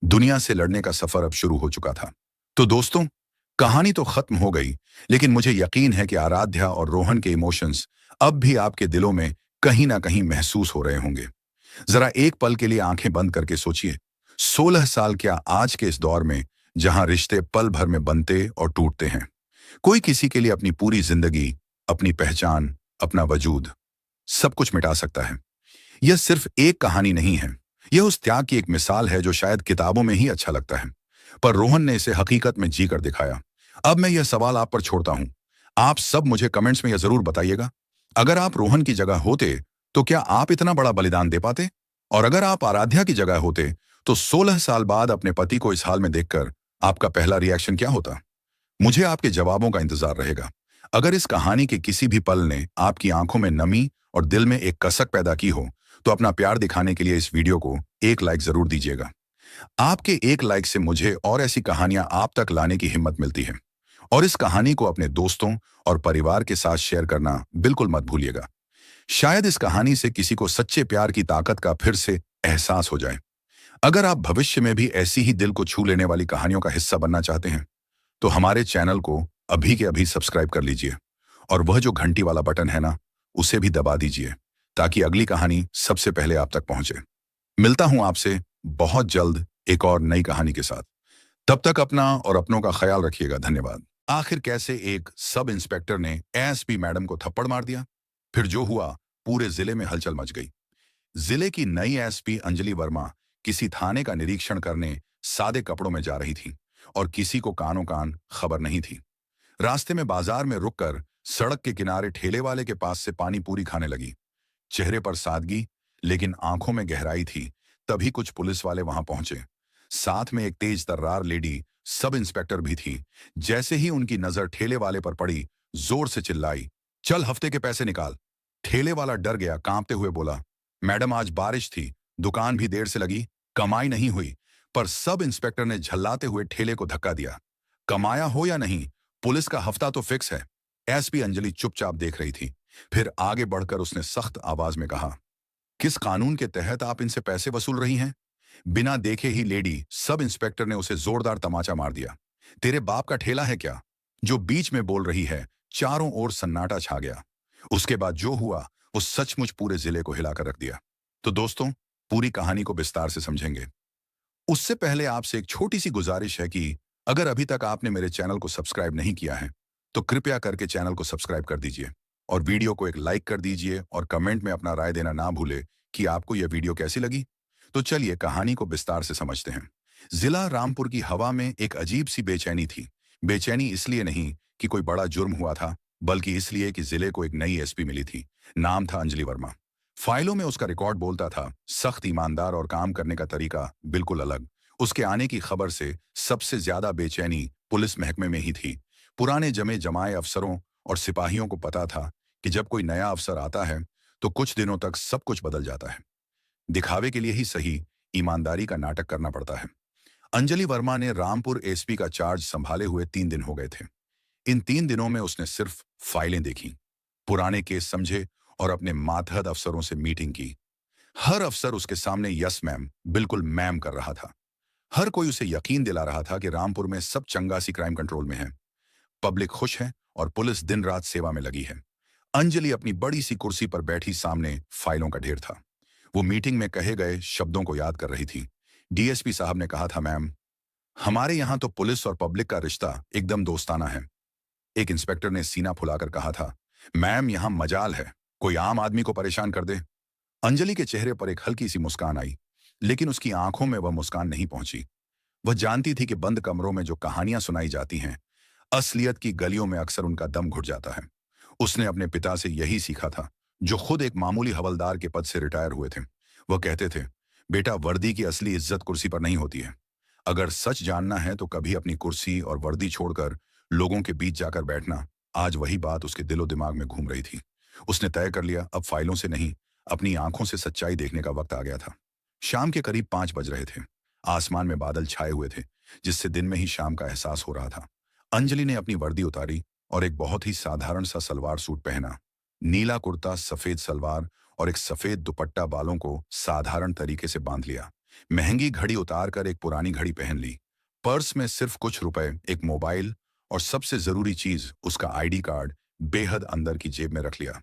Speaker 1: दुनिया से लड़ने का सफर अब शुरू हो चुका था। तो दोस्तों, कहानी तो खत्म हो गई, लेकिन मुझे यकीन है कि आराध्या और रोहन के इमोशंस अब भी आपके दिलों में कहीं ना कहीं महसूस हो रहे होंगे। जरा एक पल के लिए आंखें बंद करके सोचिए, 16 साल क्या आज के इस दौर में जहां रिश्ते पल भर में बनते और टूटते हैं। कोई किसी के लिए अपनी पूरी जिंदगी, अपनी पहचान, अपना वजूद, सब कुछ मिटा सकता है। यह सिर्फ एक कहानी नहीं है, यह उस त्याग की एक मिसाल है जो शायद किताबों में ही अच्छा लगता है, पर रोहन ने इसे हकीकत में जी कर दिखाया। अब मैं यह सवाल आप पर छोड़ता हूं। आप सब मुझे कमेंट्स में यह जरूर बताइएगा, अगर आप रोहन की जगह होते तो क्या आप इतना बड़ा बलिदान दे पाते? और अगर आप आराध्या की जगह होते तो 16 साल बाद अपने पति को इस हाल में देखकर आपका पहला रिएक्शन क्या होता? मुझे आपके जवाबों का इंतजार रहेगा। अगर इस कहानी के किसी भी पल ने आपकी आंखों में नमी और दिल में एक कसक पैदा की हो तो अपना प्यार दिखाने के लिए इस वीडियो को एक लाइक जरूर दीजिएगा। आपके एक लाइक से मुझे और ऐसी कहानियां आप तक लाने की हिम्मत मिलती है। और इस कहानी को अपने दोस्तों और परिवार के साथ शेयर करना बिल्कुल मत भूलिएगा। शायद इस कहानी से किसी को सच्चे प्यार की ताकत का फिर से एहसास हो जाए। अगर आप भविष्य में भी ऐसी ही दिल को छू लेने वाली कहानियों का हिस्सा बनना चाहते हैं तो हमारे चैनल को अभी के अभी सब्सक्राइब कर लीजिए और वह जो घंटी वाला बटन है ना, उसे भी दबा दीजिए ताकि अगली कहानी सबसे पहले आप तक पहुंचे। मिलता हूं आपसे बहुत जल्द एक और नई कहानी के साथ। तब तक अपना और अपनों का ख्याल रखिएगा। धन्यवाद। आखिर कैसे एक सब इंस्पेक्टर ने एसपी मैडम को थप्पड़ मार दिया? फिर जो हुआ, पूरे जिले में हलचल मच गई। जिले की नई एसपी अंजलि वर्मा किसी थाने का निरीक्षण करने सादे कपड़ों में जा रही थी और किसी को कानों कान खबर नहीं थी। रास्ते में बाजार में रुककर सड़क के किनारे ठेले वाले के पास से पानी पूरी खाने लगी। चेहरे पर सादगी लेकिन आंखों में गहराई थी। तभी कुछ पुलिस वाले वहां पहुंचे। साथ में एक तेज तर्रार लेडी सब इंस्पेक्टर भी थी। जैसे ही उनकी नजर ठेले वाले पर पड़ी, जोर से चिल्लाई, चल हफ्ते के पैसे निकाल। ठेले वाला डर गया, कांपते हुए बोला, मैडम आज बारिश थी, दुकान भी देर से लगी, कमाई नहीं हुई। पर सब इंस्पेक्टर ने झल्लाते हुए ठेले को धक्का दिया। कमाया हो या नहीं, पुलिस का हफ्ता तो फिक्स है। एसपी अंजलि चुपचाप देख रही थी। फिर आगे बढ़कर उसने सख्त आवाज में कहा, किस कानून के तहत आप इनसे पैसे वसूल रही हैं? बिना देखे ही लेडी सब इंस्पेक्टर ने उसे जोरदार तमाचा मार दिया। तेरे बाप का ठेला है क्या? जो बीच में बोल रही है। चारों ओर सन्नाटा छा गया। उसके बाद जो हुआ वो सचमुच पूरे जिले को हिलाकर रख दिया। तो दोस्तों, पूरी कहानी को विस्तार से समझेंगे। उससे पहले आपसे एक छोटी सी गुजारिश है कि अगर अभी तक आपने मेरे चैनल को सब्सक्राइब नहीं किया है, तो कृपया करके चैनल को सब्सक्राइब कर दीजिए और वीडियो को एक लाइक कर दीजिए और कमेंट में अपना राय देना ना भूले कि आपको यह वीडियो कैसी लगी। तो चलिए कहानी को विस्तार से समझते हैं। जिला रामपुर की हवा में एक अजीब सी बेचैनी थी। बेचैनी इसलिए नहीं कि कोई बड़ा जुर्म हुआ था, बल्कि इसलिए कि जिले को एक नई एसपी मिली थी। नाम था अंजलि वर्मा। फाइलों में उसका रिकॉर्ड बोलता था, सख्त, ईमानदार और काम करने का तरीका बिल्कुल अलग। उसके आने की खबर से सबसे ज्यादा बेचैनी पुलिस महकमे में ही थी। पुराने जमे जमाए अफसरों और सिपाहियों को पता था कि जब कोई नया अफसर आता है तो कुछ दिनों तक सब कुछ बदल जाता है। दिखावे के लिए ही सही, ईमानदारी का नाटक करना पड़ता है। अंजलि वर्मा ने रामपुर एसपी का चार्ज संभाले हुए 3 दिन हो गए थे। इन 3 दिनों में उसने सिर्फ फाइलें देखी, पुराने केस समझे और अपने मातहत अफसरों से मीटिंग की। हर अफसर उसके सामने यस मैम, बिल्कुल मैम कर रहा था। हर कोई उसे यकीन दिला रहा था कि रामपुर में सब चंगासी क्राइम कंट्रोल में है, पब्लिक खुश है और पुलिस दिन रात सेवा में लगी है। अंजलि अपनी बड़ी सी कुर्सी पर बैठी सामने फाइलों का ढेर था। वो मीटिंग में कहे गए शब्दों को याद कर रही थी। डीएसपी साहब ने कहा था, मैम, हमारे यहां तो पुलिस और पब्लिक का रिश्ता एकदम दोस्ताना है। एक इंस्पेक्टर ने सीना फुलाकर कहा था, मैम, यहां मजाल है कोई आम आदमी को परेशान कर दे। अंजलि के चेहरे पर एक हल्की सी मुस्कान आई, लेकिन उसकी आंखों में वह मुस्कान नहीं पहुंची। वह जानती थी कि बंद कमरों में जो कहानियां सुनाई जाती हैं, असलियत की गलियों में अक्सर उनका दम घुट जाता है। उसने अपने पिता से यही सीखा था, जो खुद एक मामूली हवलदार के पद से रिटायर हुए थे। वह कहते थे, बेटा, वर्दी की असली इज्जत कुर्सी पर नहीं होती है। अगर सच जानना है तो कभी अपनी कुर्सी और वर्दी छोड़कर लोगों के बीच जाकर बैठना। आज वही बात उसके दिलो दिमाग में घूम रही थी। उसने तय कर लिया, अब फाइलों से नहीं, अपनी आंखों से सच्चाई देखने का वक्त आ गया था। शाम के करीब 5 बज रहे थे। आसमान में बादल छाए हुए थे, जिससे दिन में ही शाम का एहसास हो रहा था। अंजलि ने अपनी वर्दी उतारी और एक बहुत ही साधारण सा सलवार सूट पहना। नीला कुर्ता, सफेद सलवार और एक सफेद दुपट्टा बालों को साधारण तरीके से बांध लिया। महंगी घड़ी उतार कर एक पुरानी घड़ी पहन ली। पर्स में सिर्फ कुछ रुपए, एक मोबाइल और सबसे जरूरी चीज उसका आईडी कार्ड बेहद अंदर की जेब में रख लिया।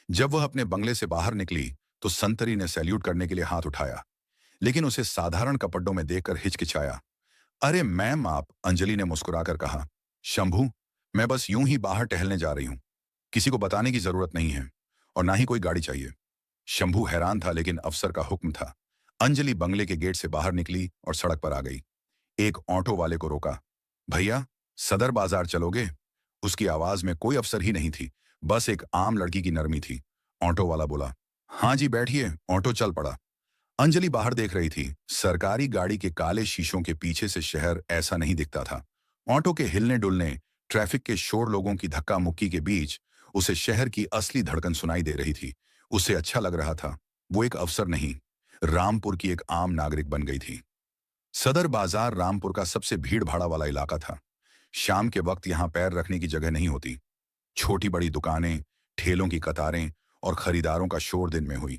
Speaker 1: जब वह अपने बंगले से बाहर निकली तो संतरी ने सैल्यूट करने के लिए हाथ उठाया, लेकिन उसे साधारण कपड़ों में देखकर हिचकिचाया। अरे मैम आप, अंजलि ने मुस्कुराकर कहा। शंभू, मैं बस यूं ही बाहर टहलने जा रही हूं, किसी को बताने की जरूरत नहीं है और ना ही कोई गाड़ी चाहिए। शंभू हैरान था, लेकिन अफसर का हुक्म था। अंजलि बंगले के गेट से बाहर निकली और सड़क पर आ गई। एक ऑटो वाले को रोका। भैया, सदर बाजार चलोगे? उसकी आवाज में कोई अफसर ही नहीं थी, बस एक आम लड़की की नरमी थी। ऑटो वाला बोला, हाँ जी बैठिए। ऑटो चल पड़ा। अंजलि बाहर देख रही थी। सरकारी गाड़ी के काले शीशों के पीछे से शहर ऐसा नहीं दिखता था। ऑटो के हिलने डुलने, ट्रैफिक के शोर, लोगों की धक्का मुक्की के बीच उसे शहर की असली धड़कन सुनाई दे रही थी। उसे अच्छा लग रहा था। वो एक अफसर नहीं, रामपुर की एक आम नागरिक बन गई थी। सदर बाजार रामपुर का सबसे भीड़ भाड़ा वाला इलाका था। शाम के वक्त यहां पैर रखने की जगह नहीं होती। छोटी बड़ी दुकानें, ठेलों की कतारें और खरीदारों का शोर दिन में हुई।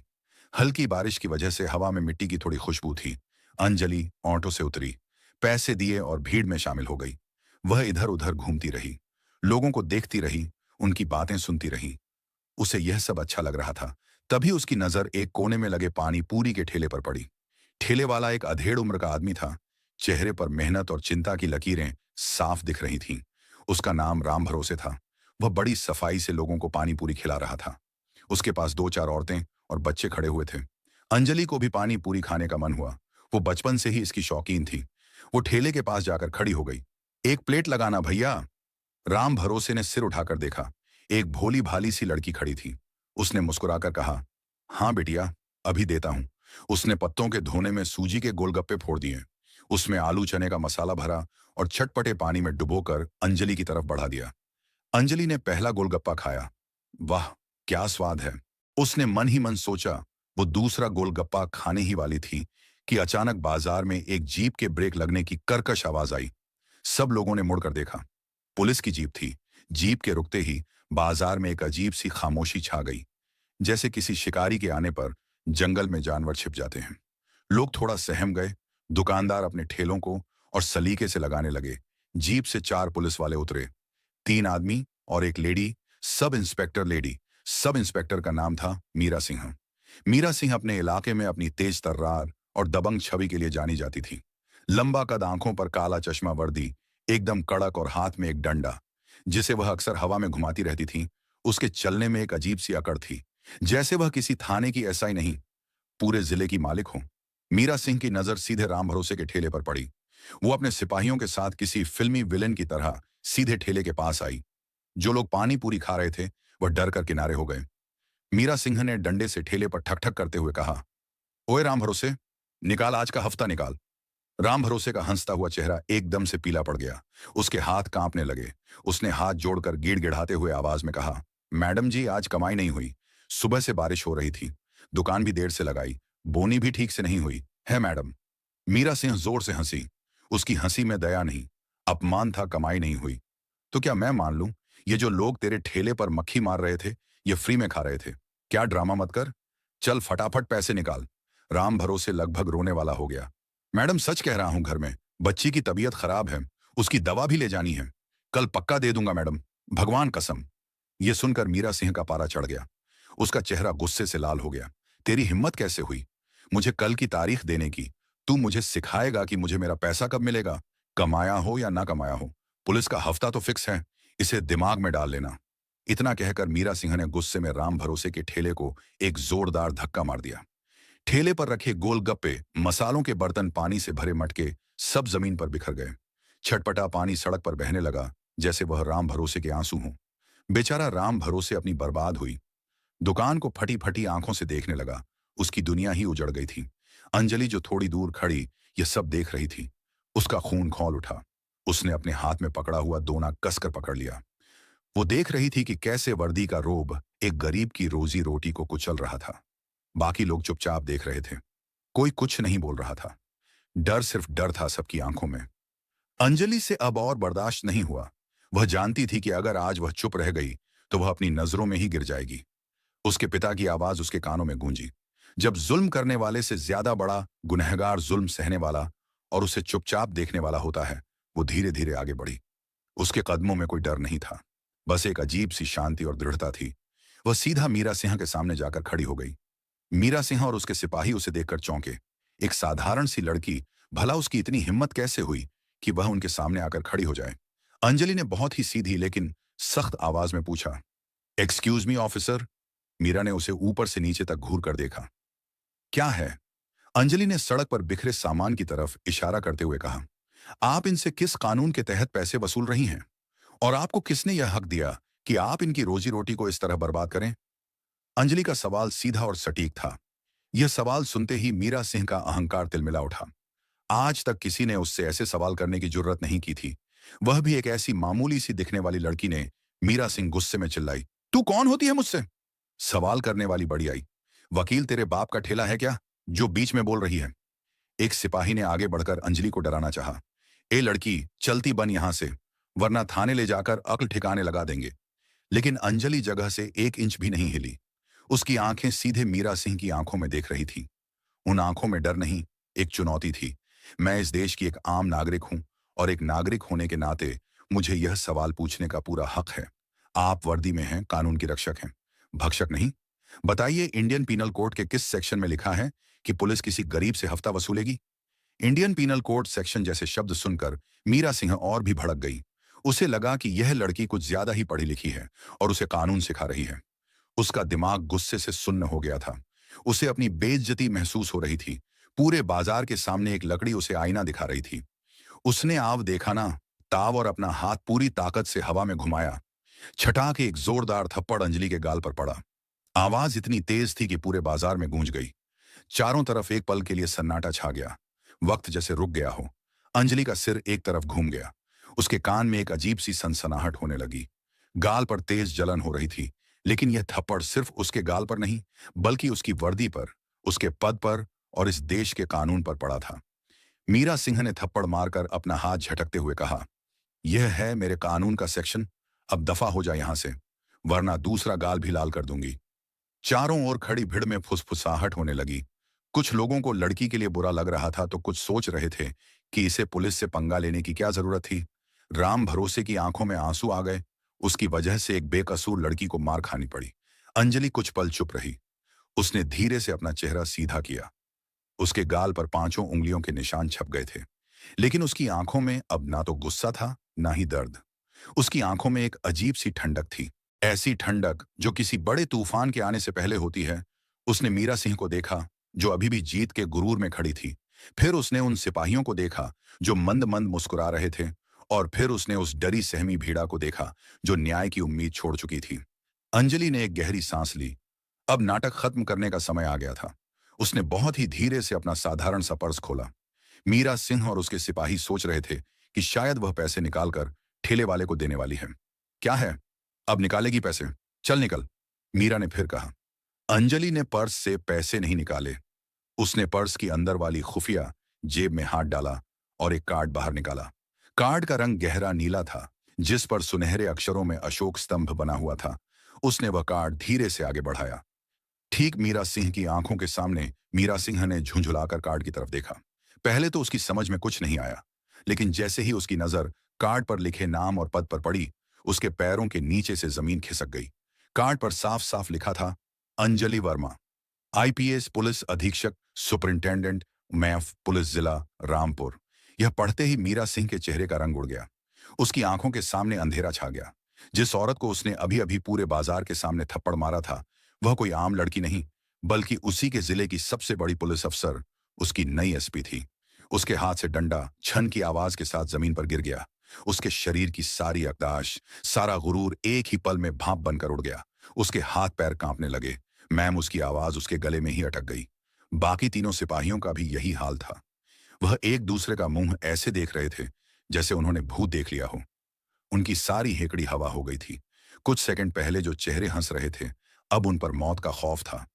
Speaker 1: हल्की बारिश की वजह से हवा में मिट्टी की थोड़ी खुशबू थी। अंजलि ऑटो से उतरी, पैसे दिए और भीड़ में शामिल हो गई। वह इधर उधर घूमती रही, लोगों को देखती रही, उनकी बातें सुनती रही। उसे यह सब अच्छा लग रहा था। तभी उसकी नजर एक कोने में लगे पानी पूरी के ठेले पर पड़ी। ठेले वाला एक अधेड़ उम्र का आदमी था। चेहरे पर मेहनत और चिंता की लकीरें साफ दिख रही थीं। उसका नाम राम भरोसे था। वह बड़ी सफाई से लोगों को पानी पूरी खिला रहा था। उसके पास 2-4 औरतें और बच्चे खड़े हुए थे। अंजलि को भी पानी पूरी खाने का मन हुआ। वो बचपन से ही इसकी शौकीन थी। वो ठेले के पास जाकर खड़ी हो गई। एक प्लेट लगाना भैया। राम भरोसे ने सिर उठाकर देखा। एक भोली भाली सी लड़की खड़ी थी। उसने मुस्कुराकर कहा, हाँ बेटिया, अभी देता हूं। उसने पत्तों के धोने में सूजी के गोलगप्पे फोड़ दिए। उसमें आलू चने का मसाला भरा और चटपटे पानी में डुबोकर अंजलि की तरफ बढ़ा दिया। अंजलि ने पहला गोलगप्पा खाया। वाह, क्या स्वाद है, उसने मन ही मन सोचा। वो दूसरा गोलगप्पा खाने ही वाली थी कि अचानक बाजार में एक जीप के ब्रेक लगने की कर्कश आवाज आई। सब लोगों ने मुड़कर देखा। पुलिस की जीप थी। जीप के रुकते ही बाजार में एक अजीब सी खामोशी छा गई, जैसे किसी शिकारी के आने पर जंगल में जानवर छिप जाते हैं। लोग थोड़ा सहम गए। दुकानदार अपने ठेलों को और सलीके से लगाने लगे। जीप से 4 पुलिस वाले उतरे, 3 आदमी और एक lady. Sub inspector lady. Sub inspector का नाम था मीरा सिंह। मीरा सिंह अपने इलाके में अपनी तेज तर्रार और दबंग छवि के लिए जानी जाती थी। लंबा कद, आंखों पर काला चश्मा, वर्दी एकदम कड़क और हाथ में एक डंडा जिसे वह अक्सर हवा में घुमाती रहती थी। उसके चलने में एक अजीब सी अकड़ थी, जैसे वह किसी थाने की एसआई नहीं, पूरे जिले की मालिक हो। मीरा सिंह की नजर सीधे राम भरोसे के ठेले पर पड़ी। वो अपने सिपाहियों के साथ किसी फिल्मी विलेन की तरह सीधे ठेले के पास आई। जो लोग पानी पूरी खा रहे थे वह डर कर किनारे हो गए। मीरा सिंह ने डंडे से ठेले पर ठक ठक करते हुए कहा, ओए राम भरोसे, निकाल आज का हफ्ता निकाल। राम भरोसे का हंसता हुआ चेहरा एकदम से पीला पड़ गया। उसके हाथ कांपने लगे। उसने हाथ जोड़कर गिड़गिड़ाते हुए आवाज में कहा, मैडम जी, आज कमाई नहीं हुई। सुबह से बारिश हो रही थी, दुकान भी देर से लगाई, बोनी भी ठीक से नहीं हुई है मैडम। मीरा सिंह जोर से हंसी। उसकी हंसी में दया नहीं, अपमान था। कमाई नहीं हुई तो क्या मैं मान लूं? ये जो लोग तेरे ठेले पर मक्खी मार रहे थे, ये फ्री में खा रहे थे? क्या ड्रामा मत कर, चल फटाफट पैसे निकाल। राम भरोसे लगभग रोने वाला हो गया। मैडम, सच कह रहा हूं, घर में बच्ची की तबीयत खराब है, उसकी दवा भी ले जानी है। कल पक्का दे दूंगा मैडम, भगवान कसम। यह सुनकर मीरा सिंह का पारा चढ़ गया। उसका चेहरा गुस्से से लाल हो गया। तेरी हिम्मत कैसे हुई मुझे कल की तारीख देने की? तू मुझे सिखाएगा कि मुझे मेरा पैसा कब मिलेगा, कमाया हो या ना कमाया हो। पुलिस का हफ्ता तो फिक्स है, इसे दिमाग में डाल लेना। इतना कहकर मीरा सिंह ने गुस्से में राम भरोसे के ठेले को एक जोरदार धक्का मार दिया। ठेले पर रखे गोलगप्पे, मसालों के बर्तन, पानी से भरे मटके सब जमीन पर बिखर गए। छटपटा पानी सड़क पर बहने लगा, जैसे वह राम भरोसे के आंसू हों। बेचारा राम भरोसे अपनी बर्बाद हुई दुकान को फटी फटी आंखों से देखने लगा। उसकी दुनिया ही उजड़ गई थी। अंजलि जो थोड़ी दूर खड़ी यह सब देख रही थी, उसका खून खौल उठा। उसने अपने हाथ में पकड़ा हुआ दोना कसकर पकड़ लिया। वो देख रही थी कि कैसे वर्दी का रोब एक गरीब की रोजी रोटी को कुचल रहा था। बाकी लोग चुपचाप देख रहे थे, कोई कुछ नहीं बोल रहा था। डर, सिर्फ डर था सबकी आंखों में। अंजलि से अब और बर्दाश्त नहीं हुआ। वह जानती थी कि अगर आज वह चुप रह गई तो वह अपनी नजरों में ही गिर जाएगी। उसके पिता की आवाज उसके कानों में गूंजी, जब जुल्म करने वाले से ज्यादा बड़ा गुनहगार जुल्म सहने वाला और उसे चुपचाप देखने वाला होता है। वो धीरे धीरे आगे बढ़ी। उसके कदमों में कोई डर नहीं था, बस एक अजीब सी शांति और दृढ़ता थी। वह सीधा मीरा सिंह के सामने जाकर खड़ी हो गई। मीरा सिंह और उसके सिपाही उसे देखकर चौंके। एक साधारण सी लड़की, भला उसकी इतनी हिम्मत कैसे हुई कि वह उनके सामने आकर खड़ी हो जाए? अंजलि ने बहुत ही सीधी लेकिन सख्त आवाज में पूछा, एक्सक्यूज मी ऑफिसर। मीरा ने उसे ऊपर से नीचे तक घूर कर देखा। क्या है? अंजलि ने सड़क पर बिखरे सामान की तरफ इशारा करते हुए कहा, आप इनसे किस कानून के तहत पैसे वसूल रही हैं? और आपको किसने यह हक दिया कि आप इनकी रोजी रोटी को इस तरह बर्बाद करें? अंजलि का सवाल सीधा और सटीक था। यह सवाल सुनते ही मीरा सिंह का अहंकार तिलमिला उठा। आज तक किसी ने उससे ऐसे सवाल करने की जुर्रत नहीं की थी, वह भी एक ऐसी मामूली सी दिखने वाली लड़की ने। मीरा सिंह गुस्से में चिल्लाई, तू कौन होती है मुझसे सवाल करने वाली? बड़ी आई, वकील तेरे बाप का ठेला है क्या जो बीच में बोल रही है? एक सिपाही ने आगे बढ़कर अंजलि को डराना चाहा। ए लड़की, चलती बन यहां से, वरना थाने ले जाकर अक्ल ठिकाने लगा देंगे। लेकिन अंजलि जगह से एक इंच भी नहीं हिली। उसकी आंखें सीधे मीरा सिंह की आंखों में देख रही थी। उन आंखों में डर नहीं, एक चुनौती थी। मैं इस देश की एक आम नागरिक हूं और एक नागरिक होने के नाते मुझे यह सवाल पूछने का पूरा हक है। आप वर्दी में हैं, कानून की रक्षक हैं, भक्षक नहीं। बताइए, इंडियन पीनल कोड के किस सेक्शन में लिखा है कि पुलिस किसी गरीब से हफ्ता वसूलेगी? इंडियन पीनल कोड सेक्शन जैसे शब्द सुनकर मीरा सिंह और भी भड़क गई। उसे लगा कि यह लड़की कुछ ज्यादा ही पढ़ी लिखी है और उसे कानून सिखा रही है। उसका दिमाग गुस्से से सुन्न हो गया था। उसे अपनी बेइज्जती महसूस हो रही थी। पूरे बाजार के सामने एक लकड़ी उसे आईना दिखा रही थी। उसने आव देखा ना, ताव, और अपना हाथ पूरी ताकत से हवा में घुमाया। छटाक एक जोरदार थप्पड़ अंजलि के गाल पर पड़ा। आवाज इतनी तेज थी कि पूरे बाजार में गूंज गई। चारों तरफ एक पल के लिए सन्नाटा छा गया। वक्त जैसे रुक गया हो। अंजलि का सिर एक तरफ घूम गया। उसके कान में एक अजीब सी सनसनाहट होने लगी। गाल पर तेज जलन हो रही थी। लेकिन यह थप्पड़ सिर्फ उसके गाल पर नहीं, बल्कि उसकी वर्दी पर, उसके पद पर और इस देश के कानून पर पड़ा था। मीरा सिंह ने थप्पड़ मारकर अपना हाथ झटकते हुए कहा, यह है मेरे कानून का सेक्शन, अब दफा हो जाए यहां से, वरना दूसरा गाल भी लाल कर दूंगी। चारों ओर खड़ी भीड़ में फुसफुसाहट होने लगी। कुछ लोगों को लड़की के लिए बुरा लग रहा था तो कुछ सोच रहे थे कि इसे पुलिस से पंगा लेने की क्या जरूरत थी। राम भरोसे की आंखों में आंसू आ गए। उसकी वजह से एक बेकसूर लड़की को मार खानी पड़ी। अंजलि कुछ पल चुप रही। उसने धीरे से अपना चेहरा सीधा किया। उसके गाल पर पांचों उंगलियों के निशान छप गए थे, लेकिन उसकी आंखों में अब ना तो गुस्सा था ना ही दर्द। उसकी आंखों में एक अजीब सी ठंडक थी, ऐसी ठंडक जो किसी बड़े तूफान के आने से पहले होती है। उसने मीरा सिंह को देखा, जो अभी भी जीत के गुरूर में खड़ी थी। फिर उसने उन सिपाहियों को देखा जो मंद मंद मुस्कुरा रहे थे, और फिर उसने उस डरी सहमी भीड़ा को देखा जो न्याय की उम्मीद छोड़ चुकी थी। अंजलि ने एक गहरी सांस ली। अब नाटक खत्म करने का समय आ गया था। उसने बहुत ही धीरे से अपना साधारण सा पर्स खोला। मीरा सिंह और उसके सिपाही सोच रहे थे कि शायद वह पैसे निकालकर ठेले वाले को देने वाली है। क्या है, अब निकालेगी पैसे? चल निकल, मीरा ने फिर कहा। अंजलि ने पर्स से पैसे नहीं निकाले। उसने पर्स की अंदर वाली खुफिया जेब में हाथ डाला और एक कार्ड बाहर निकाला। कार्ड का रंग गहरा नीला था, जिस पर सुनहरे अक्षरों में अशोक स्तंभ बना हुआ था। उसने वह कार्ड धीरे से आगे बढ़ाया। ठीक मीरा सिंह की आंखों के सामने मीरा सिंह ने झुंझुलाकर कार्ड की तरफ देखा। पहले तो उसकी समझ में कुछ नहीं आया, लेकिन जैसे ही उसकी नजर कार्ड पर लिखे नाम और पद पर पड़ी, उसके पैरों के नीचे से जमीन खिसक गई। कार्ड पर साफ साफ लिखा था, अंजलि वर्मा, आईपीएस पुलिस अधीक्षक, सुपरिंटेंडेंट, मैफ पुलिस जिला रामपुर। यह पढ़ते ही मीरा सिंह के चेहरे का रंग उड़ गया। उसकी आंखों के सामने अंधेरा छा गया। जिस औरत को उसने अभी अभी पूरे बाजार के सामने थप्पड़ मारा था, वह कोई आम लड़की नहीं, बल्कि उसी के जिले की सबसे बड़ी पुलिस अफसर, उसकी नई एसपी थी। उसके हाथ से डंडा छन की आवाज के साथ जमीन पर गिर गया। उसके शरीर की सारी याददाश्त, सारा गुरूर एक ही पल में भाप बनकर उड़ गया। उसके हाथ पैर कांपने लगे। मैम, उसकी आवाज उसके गले में ही अटक गई। बाकी तीनों सिपाहियों का भी यही हाल था। वह एक दूसरे का मुंह ऐसे देख रहे थे जैसे उन्होंने भूत देख लिया हो। उनकी सारी हेकड़ी हवा हो गई थी। कुछ सेकंड पहले जो चेहरे हंस रहे थे, अब उन पर मौत का खौफ था।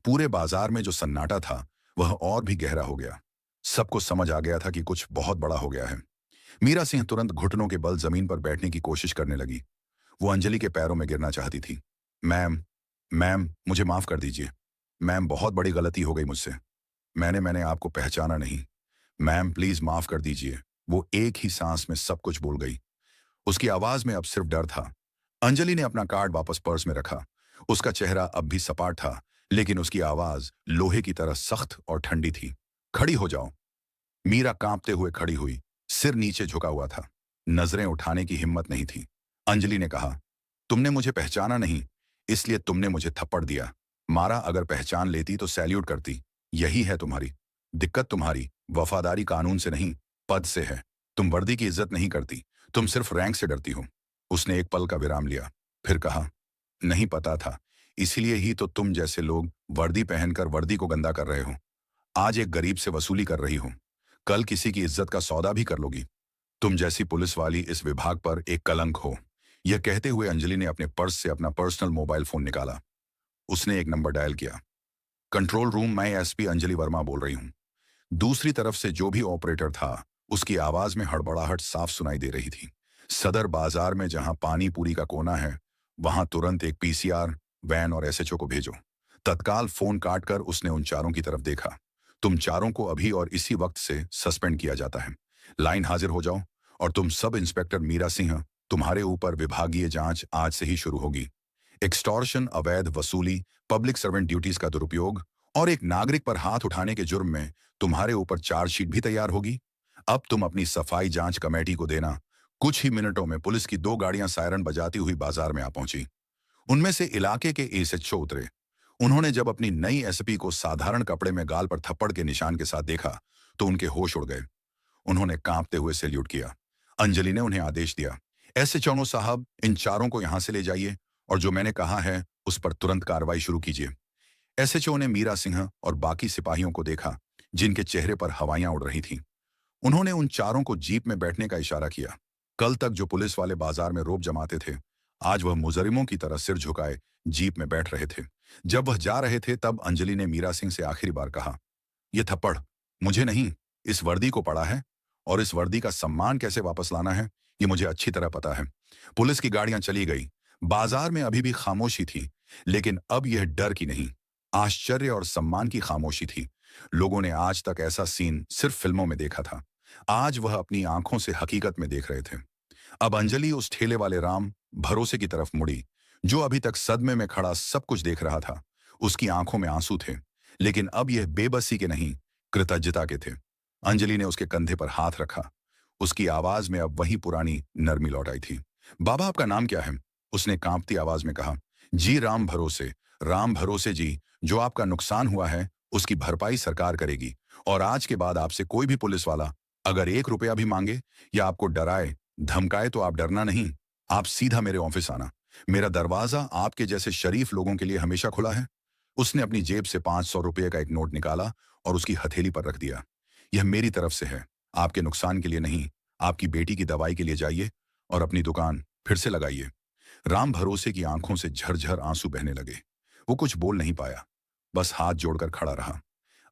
Speaker 1: पूरे बाजार में जो सन्नाटा था, वह और भी गहरा हो गया। सबको समझ आ गया था कि कुछ बहुत बड़ा हो गया है। मीरा सिंह तुरंत घुटनों के बल जमीन पर बैठने की कोशिश करने लगी। वो अंजलि के पैरों में गिरना चाहती थी। मैम, मैम, मुझे माफ कर दीजिए। मैम, बहुत बड़ी गलती हो गई मुझसे। मैंने मैंने आपको पहचाना नहीं। मैम, प्लीज माफ कर दीजिए। वो एक ही सांस में सब कुछ बोल गई। उसकी आवाज में अब सिर्फ डर था। अंजलि ने अपना कार्ड वापस पर्स में रखा। उसका चेहरा अब भी सपाट था, लेकिन उसकी आवाज लोहे की तरह सख्त और ठंडी थी। खड़ी हो जाओ। मीरा कांपते हुए खड़ी हुई, सिर नीचे झुका हुआ था। नजरें उठाने की हिम्मत नहीं थी। अंजलि ने कहा, तुमने मुझे पहचाना नहीं, इसलिए तुमने मुझे थप्पड़ दिया। मारा, अगर पहचान लेती तो सैल्यूट करती। यही है तुम्हारी दिक्कत। तुम्हारी वफादारी कानून से नहीं, पद से है। तुम वर्दी की इज्जत नहीं करती, तुम सिर्फ रैंक से डरती हो। उसने एक पल का विराम लिया, फिर कहा, नहीं पता था, इसीलिए ही तो तुम जैसे लोग वर्दी पहनकर वर्दी को गंदा कर रहे हो। आज एक गरीब से वसूली कर रही हो, कल किसी की इज्जत का सौदा भी कर लोगी। तुम जैसी पुलिस वाली इस विभाग पर एक कलंक हो। यह कहते हुए अंजलि ने अपने पर्स से अपना पर्सनल मोबाइल फोन निकाला। उसने एक नंबर डायल किया। कंट्रोल रूम, मैं एसपी अंजलि वर्मा बोल रही हूँ। दूसरी तरफ से जो भी ऑपरेटर था, उसकी आवाज में हड़बड़ाहट साफ सुनाई दे रही थी। सदर बाजार में जहां पानी पूरी का कोना है, वहां तुरंत एक पीसीआर वैन और एसएचओ को भेजो। तत्काल फोन काटकर उसने उन चारों की तरफ देखा। तुम चारों को अभी और इसी वक्त से सस्पेंड किया जाता है। लाइन हाजिर हो जाओ। और तुम सब इंस्पेक्टर मीरा सिंह, तुम्हारे ऊपर विभागीय जांच आज से ही शुरू होगी। एक्सटॉर्शन, अवैध वसूली, पब्लिक सर्वेंट ड्यूटीज का दुरुपयोग और एक नागरिक पर हाथ उठाने के जुर्म में तुम्हारे ऊपर चार्जशीट भी तैयार होगी। अब तुम अपनी सफाई जांच कमेटी को देना। कुछ ही मिनटों में पुलिस की 2 गाड़ियां सायरन बजाती हुई बाजार में आ पहुंची। उनमें से इलाके के एसएचओ उतरे। उन्होंने जब अपनी नई एसपी को साधारण कपड़े में गाल पर थप्पड़ के निशान के साथ देखा, तो उनके होश उड़ गए। उन्होंने कांपते हुए सैल्यूट किया। अंजलि ने उन्हें आदेश दिया, एसएचओ साहब, इन चारों को यहां से ले जाइए और जो मैंने कहा है उस पर तुरंत कार्रवाई शुरू कीजिए। एसएचओ ने मीरा सिंह और बाकी सिपाहियों को देखा, जिनके चेहरे पर हवाइयां उड़ रही थीं। उन्होंने उन चारों को जीप में बैठने का इशारा किया। कल तक जो पुलिस वाले बाजार में रोब जमाते थे, आज वह मुजरिमों की तरह सिर झुकाए जीप में बैठ रहे थे। जब वह जा रहे थे, तब अंजलि ने मीरा सिंह से आखिरी बार कहा, यह थप्पड़ मुझे नहीं, इस वर्दी को पड़ा है, और इस वर्दी का सम्मान कैसे वापस लाना है, ये मुझे अच्छी तरह पता है। पुलिस की गाड़ियां चली गई। बाजार में अभी भी खामोशी थी, लेकिन अब यह डर की नहीं, आश्चर्य और सम्मान की खामोशी थी। लोगों ने आज तक ऐसा सीन सिर्फ फिल्मों में देखा था। आज वह अपनी आंखों से हकीकत में देख रहे थे। अब अंजलि उस ठेले वाले राम भरोसे की तरफ मुड़ी, जो अभी तक सदमे में खड़ा सब कुछ देख रहा था। उसकी आंखों में आंसू थे, लेकिन अब यह बेबसी के नहीं, कृतज्ञता के थे। अंजलि ने उसके कंधे पर हाथ रखा। उसकी आवाज में अब वही पुरानी नरमी लौट आई थी। बाबा, आपका नाम क्या है? उसने कांपती आवाज में कहा। जी, राम भरोसे। राम भरोसे जी। जो आपका नुकसान हुआ है उसकी भरपाई सरकार करेगी, और आज के बाद आपसे कोई भी पुलिस वाला अगर 1 रुपया भी मांगे या आपको डराए धमकाए तो आप डरना नहीं। आप सीधा मेरे ऑफिस आना। मेरा दरवाजा आपके जैसे शरीफ लोगों के लिए हमेशा खुला है। उसने अपनी जेब से 500 रुपये का एक नोट निकाला और उसकी हथेली पर रख दिया। यह मेरी तरफ से है, आपके नुकसान के लिए नहीं। आपकी बेटी की दवाई के लिए जाइए और अपनी दुकान फिर से लगाइए। राम भरोसे की आंखों से झरझर आंसू बहने लगे। वो कुछ बोल नहीं पाया, बस हाथ जोड़कर खड़ा रहा।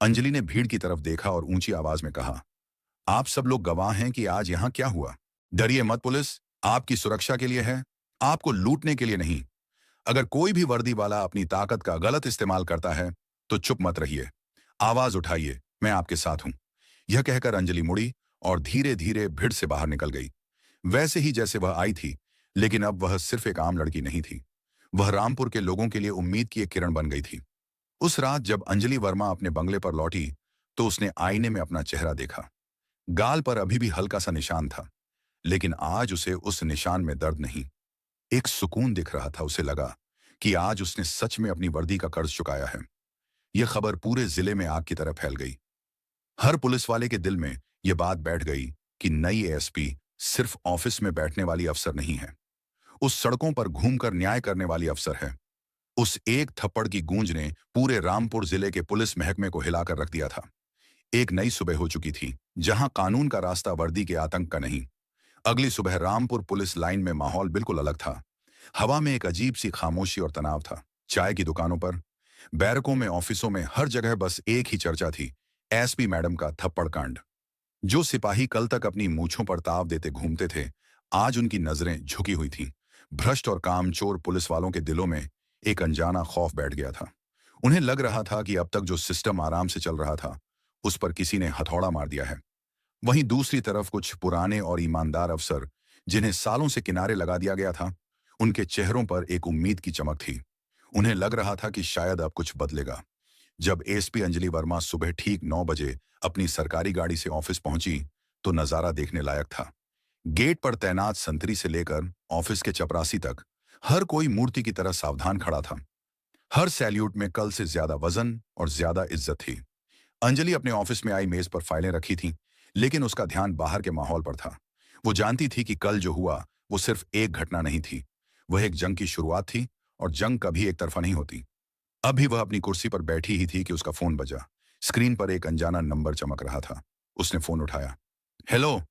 Speaker 1: अंजलि ने भीड़ की तरफ देखा और ऊंची आवाज में कहा, आप सब लोग गवाह हैं कि आज यहां क्या हुआ। डरिए मत, पुलिस आपकी सुरक्षा के लिए है, आपको लूटने के लिए नहीं। अगर कोई भी वर्दी वाला अपनी ताकत का गलत इस्तेमाल करता है तो चुप मत रहिए, आवाज उठाइए, मैं आपके साथ हूं। यह कहकर अंजलि मुड़ी और धीरे धीरे भीड़ से बाहर निकल गई, वैसे ही जैसे वह आई थी। लेकिन अब वह सिर्फ एक आम लड़की नहीं थी, वह रामपुर के लोगों के लिए उम्मीद की एक किरण बन गई थी। उस रात जब अंजलि वर्मा अपने बंगले पर लौटी तो उसने आईने में अपना चेहरा देखा। गाल पर अभी भी हल्का सा निशान था, लेकिन आज उसे उस निशान में दर्द नहीं, एक सुकून दिख रहा था। उसे लगा कि आज उसने सच में अपनी वर्दी का कर्ज चुकाया है। यह खबर पूरे जिले में आग की तरह फैल गई। हर पुलिस वाले के दिल में यह बात बैठ गई कि नई एएसपी सिर्फ ऑफिस में बैठने वाली अफसर नहीं है, उस सड़कों पर घूमकर न्याय करने वाली अफसर है। उस एक थप्पड़ की गूंज ने पूरे रामपुर जिले के पुलिस महकमे को हिलाकर रख दिया था। एक नई सुबह हो चुकी थी, जहां कानून का रास्ता वर्दी के आतंक का नहीं। अगली सुबह रामपुर पुलिस लाइन में माहौल बिल्कुल अलग था। हवा में एक अजीब सी खामोशी और तनाव था। चाय की दुकानों पर, बैरकों में, ऑफिसों में, हर जगह बस एक ही चर्चा थी, एसपी मैडम का थप्पड़ कांड। जो सिपाही कल तक अपनी मूंछों पर ताव देते घूमते थे, आज उनकी नजरें झुकी हुई थीं। भ्रष्ट और कामचोर पुलिस वालों के दिलों में एक अनजाना खौफ बैठ गया था। उन्हें लग रहा था कि अब तक जो सिस्टम आराम से चल रहा था, उस पर किसी ने हथौड़ा मार दिया है। वहीं दूसरी तरफ कुछ पुराने और ईमानदार अफसर, जिन्हें सालों से किनारे लगा दिया गया था, उनके चेहरों पर एक उम्मीद की चमक थी। उन्हें लग रहा था कि शायद अब कुछ बदलेगा। जब एसपी अंजलि वर्मा सुबह ठीक 9 बजे अपनी सरकारी गाड़ी से ऑफिस पहुंची तो नजारा देखने लायक था। गेट पर तैनात संतरी से लेकर ऑफिस के चपरासी तक हर कोई मूर्ति की तरह सावधान खड़ा था। हर सैल्यूट में कल से ज्यादा वजन और ज्यादा इज्जत थी। अंजलि अपने ऑफिस में आई मेज पर फाइलें रखी थीं, लेकिन उसका ध्यान बाहर के माहौल पर था। वो जानती थी कि कल जो हुआ वो सिर्फ एक घटना नहीं थी, वह एक जंग की शुरुआत थी, और जंग कभी एक तरफा नहीं होती। अभी वह अपनी कुर्सी पर बैठी ही थी कि उसका फोन बजा। स्क्रीन पर एक अनजाना नंबर चमक रहा था। उसने फोन उठाया। हेलो।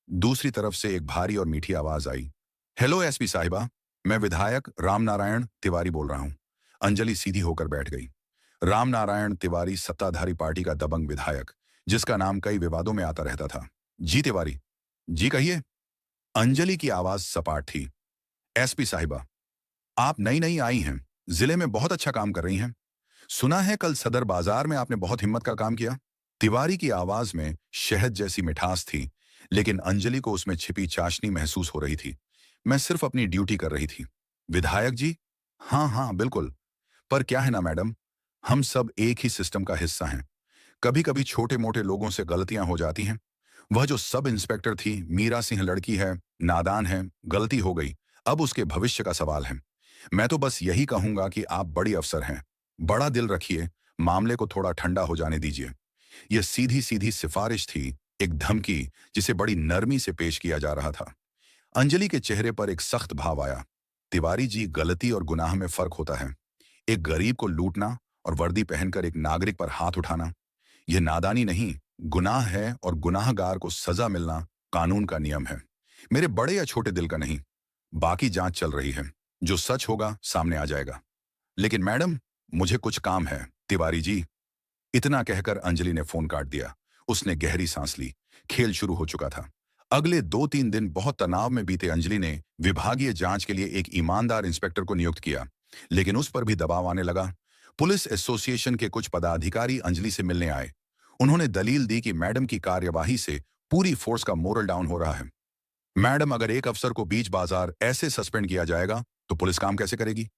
Speaker 1: दूसरी तरफ से एक भारी और मीठी आवाज आई। हेलो एसपी साहिबा, मैं विधायक रामनारायण तिवारी बोल रहा हूं। अंजलि सीधी होकर बैठ गई। रामनारायण तिवारी सत्ताधारी पार्टी का दबंग विधायक, जिसका नाम कई विवादों में आता रहता था। जी तिवारी। जी कहिए। अंजलि की आवाज सपाट थी। एसपी साहिबा, आप नई नई आई हैं, जिले में बहुत अच्छा काम कर रही हैं। सुना है कल सदर बाजार में आपने बहुत हिम्मत का काम किया। तिवारी की आवाज में शहद जैसी मिठास थी, लेकिन अंजलि को उसमें छिपी चाशनी महसूस हो रही थी। मैं सिर्फ अपनी ड्यूटी कर रही थी। विधायक जी? हाँ हाँ बिल्कुल। पर क्या है ना मैडम, हम सब एक ही सिस्टम का हिस्सा हैं। कभी कभी छोटे मोटे लोगों से गलतियां हो जाती हैं। वह जो सब इंस्पेक्टर थी, मीरा सिंह लड़की है, नादान है, गलती हो गई, अब उसके भविष्य का सवाल है। मैं तो बस यही कहूंगा कि आप बड़ी अफसर हैं, बड़ा दिल रखिए, मामले को थोड़ा ठंडा हो जाने दीजिए। यह सीधी सीधी सिफारिश थी, एक धमकी जिसे बड़ी नरमी से पेश किया जा रहा था। अंजलि के चेहरे पर एक सख्त भाव आया। तिवारी जी, गलती और गुनाह में फर्क होता है। एक गरीब को लूटना और वर्दी पहनकर एक नागरिक पर हाथ उठाना, यह नादानी नहीं, गुनाह है, और गुनाहगार को सजा मिलना कानून का नियम है। मेरे बड़े या छोटे दिल का नहीं। बाकी जांच चल रही है, जो सच होगा सामने आ जाएगा। लेकिन मैडम, मुझे कुछ काम है। तिवारी जी। इतना कहकर अंजलि ने फोन काट दिया। उसने गहरी सांस ली। खेल शुरू हो चुका था। अगले 2-3 दिन बहुत तनाव में बीते। अंजलि ने विभागीय जांच के लिए एक ईमानदार इंस्पेक्टर को नियुक्त किया, लेकिन उस पर भी दबाव आने लगा। पुलिस एसोसिएशन के कुछ पदाधिकारी अंजलि से मिलने आए। उन्होंने दलील दी कि मैडम की कार्यवाही से पूरी फोर्स का मोरल डाउन हो रहा है। मैडम, अगर एक अफसर को बीच बाजार ऐसे सस्पेंड किया जाएगा तो पुलिस काम कैसे करेगी?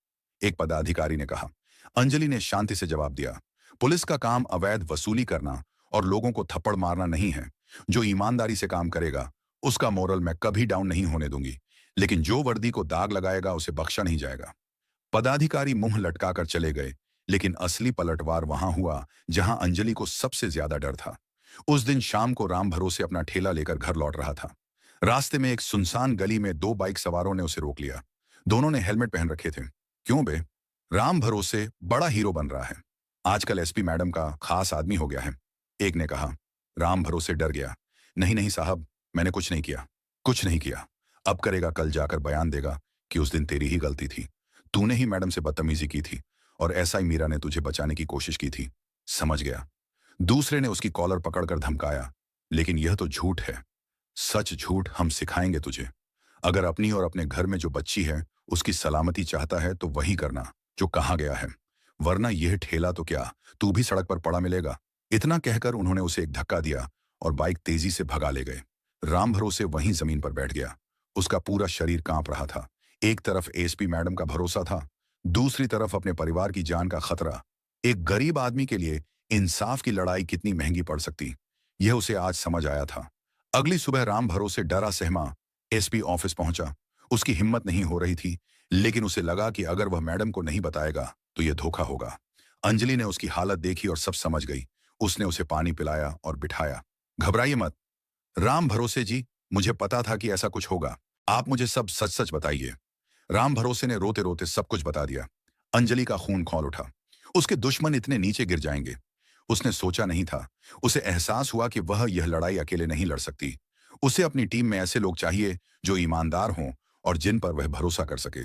Speaker 1: एक पदाधिकारी ने कहा। अंजलि ने शांति से जवाब दिया, पुलिस का काम अवैध वसूली करना और लोगों को थप्पड़ मारना नहीं है। जो ईमानदारी से काम करेगा उसका मोरल मैं कभी डाउन नहीं होने दूंगी, लेकिन जो वर्दी को दाग लगाएगा उसे बख्शा नहीं जाएगा। पदाधिकारी मुंह लटकाकर चले गए, लेकिन असली पलटवार वहां हुआ जहां अंजलि को सबसे ज्यादा डर था। उस दिन शाम को राम भरोसे अपना ठेला लेकर घर लौट रहा था। रास्ते में एक सुनसान गली में दो बाइक सवारों ने उसे रोक लिया। दोनों ने हेलमेट पहन रखे थे। क्यों बे? राम भरोसे बड़ा हीरो बन रहा है, आजकल एसपी मैडम का खास आदमी हो गया है, एक ने कहा। राम भरोसे डर गया। नहीं नहीं साहब, मैंने कुछ नहीं किया, कुछ नहीं किया। अब करेगा, कल जाकर बयान देगा कि उस दिन तेरी ही गलती थी। तूने ही मैडम से बदतमीजी की थी और एसआई मीरा ने तुझे बचाने की कोशिश की थी। समझ गया। दूसरे ने उसकी कॉलर पकड़कर धमकाया, लेकिन यह तो झूठ है। सच झूठ हम सिखाएंगे तुझे। अगर अपनी और अपने घर में जो बच्ची है उसकी सलामती चाहता है तो वही करना जो कहा गया है, वरना यह ठेला तो क्या, तू भी सड़क पर पड़ा मिलेगा। इतना कहकर उन्होंने उसे एक धक्का दिया और बाइक तेजी से भगा ले गए। राम भरोसे वहीं जमीन पर बैठ गया। उसका पूरा शरीर कांप रहा था। एक तरफ एसपी मैडम का भरोसा था, दूसरी तरफ अपने परिवार की जान का खतरा। एक गरीब आदमी के लिए इंसाफ की लड़ाई कितनी महंगी पड़ सकती, यह उसे आज समझ आया था। अगली सुबह राम भरोसे डरा सहमा एसपी ऑफिस पहुंचा। उसकी हिम्मत नहीं हो रही थी, लेकिन उसे लगा कि अगर वह मैडम को नहीं बताएगा तो यह धोखा होगा। अंजलि ने उसकी हालत देखी और सब समझ गई। उसने उसे पानी पिलाया और बिठाया। घबराइए मत राम भरोसे जी, मुझे पता था कि ऐसा कुछ होगा। आप मुझे सब सच सच बताइए। राम भरोसे ने रोते रोते सब कुछ बता दिया। अंजलि का खून खौल उठा। उसके दुश्मन इतने नीचे गिर जाएंगे उसने सोचा नहीं था। उसे एहसास हुआ कि वह यह लड़ाई अकेले नहीं लड़ सकती। उसे अपनी टीम में ऐसे लोग चाहिए जो ईमानदार हों और जिन पर वह भरोसा कर सके।